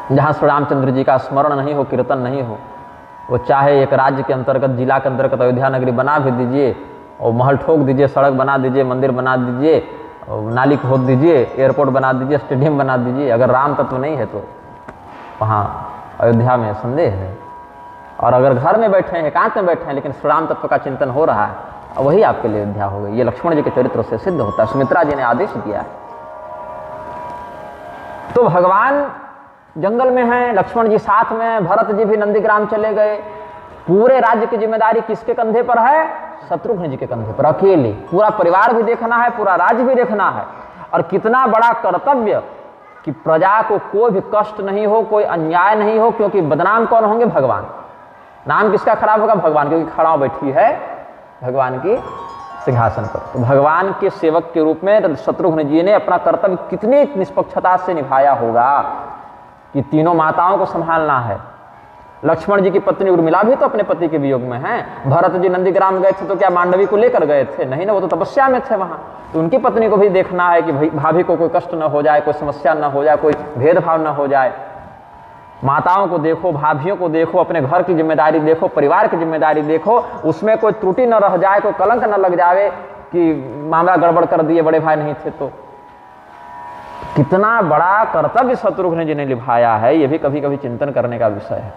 जहां श्री रामचंद्र जी का स्मरण नहीं हो, कीर्तन नहीं हो, वो चाहे एक राज्य के अंतर्गत, जिला के अंतर्गत अयोध्या नगरी बना भी दीजिए और महल ठोक दीजिए, सड़क बना दीजिए, मंदिर बना दीजिए, नाली खोद दीजिए, एयरपोर्ट बना दीजिए, स्टेडियम बना दीजिए, अगर राम तत्व नहीं है तो वहाँ अयोध्या में संदेह है। और अगर घर में बैठे हैं, एकांत में बैठे हैं, लेकिन श्री राम तत्व का चिंतन हो रहा है, वही आपके लिए अयोध्या हो गई। ये लक्ष्मण जी के चरित्र से सिद्ध होता है, सुमित्रा जी ने आदेश दिया है। तो भगवान जंगल में हैं, लक्ष्मण जी साथ में, भरत जी भी नंदीग्राम चले गए। पूरे राज्य की जिम्मेदारी किसके कंधे पर है? शत्रुघ्न जी के कंधे पर, अकेले। पूरा परिवार भी देखना है, पूरा राज्य भी देखना है। और कितना बड़ा कर्तव्य कि प्रजा को कोई भी कष्ट नहीं हो, कोई अन्याय नहीं हो, क्योंकि बदनाम कौन होंगे? भगवान। नाम किसका खराब होगा? भगवान, क्योंकि खड़ा बैठी है भगवान की सिंहासन पर। तो भगवान के सेवक के रूप में शत्रुघ्न जी ने अपना कर्तव्य कितनी निष्पक्षता से निभाया होगा कि तीनों माताओं को संभालना है। लक्ष्मण जी की पत्नी उर्मिला भी तो अपने पति के वियोग में हैं। भरत जी नंदीग्राम गए थे तो क्या मांडवी को लेकर गए थे? नहीं ना, वो तो तपस्या में थे वहां। तो उनकी पत्नी को भी देखना है कि भाभी को कोई कष्ट न हो जाए, कोई समस्या न हो जाए, कोई भेदभाव न हो जाए। माताओं को देखो, भाभियों को देखो, अपने घर की जिम्मेदारी देखो, परिवार की जिम्मेदारी देखो, उसमें कोई त्रुटि न रह जाए, कोई कलंक न लग जाए कि मामला गड़बड़ कर दिए, बड़े भाई नहीं थे। तो कितना बड़ा कर्तव्य शत्रुघ्न जी ने निभाया है, ये भी कभी कभी चिंतन करने का विषय है।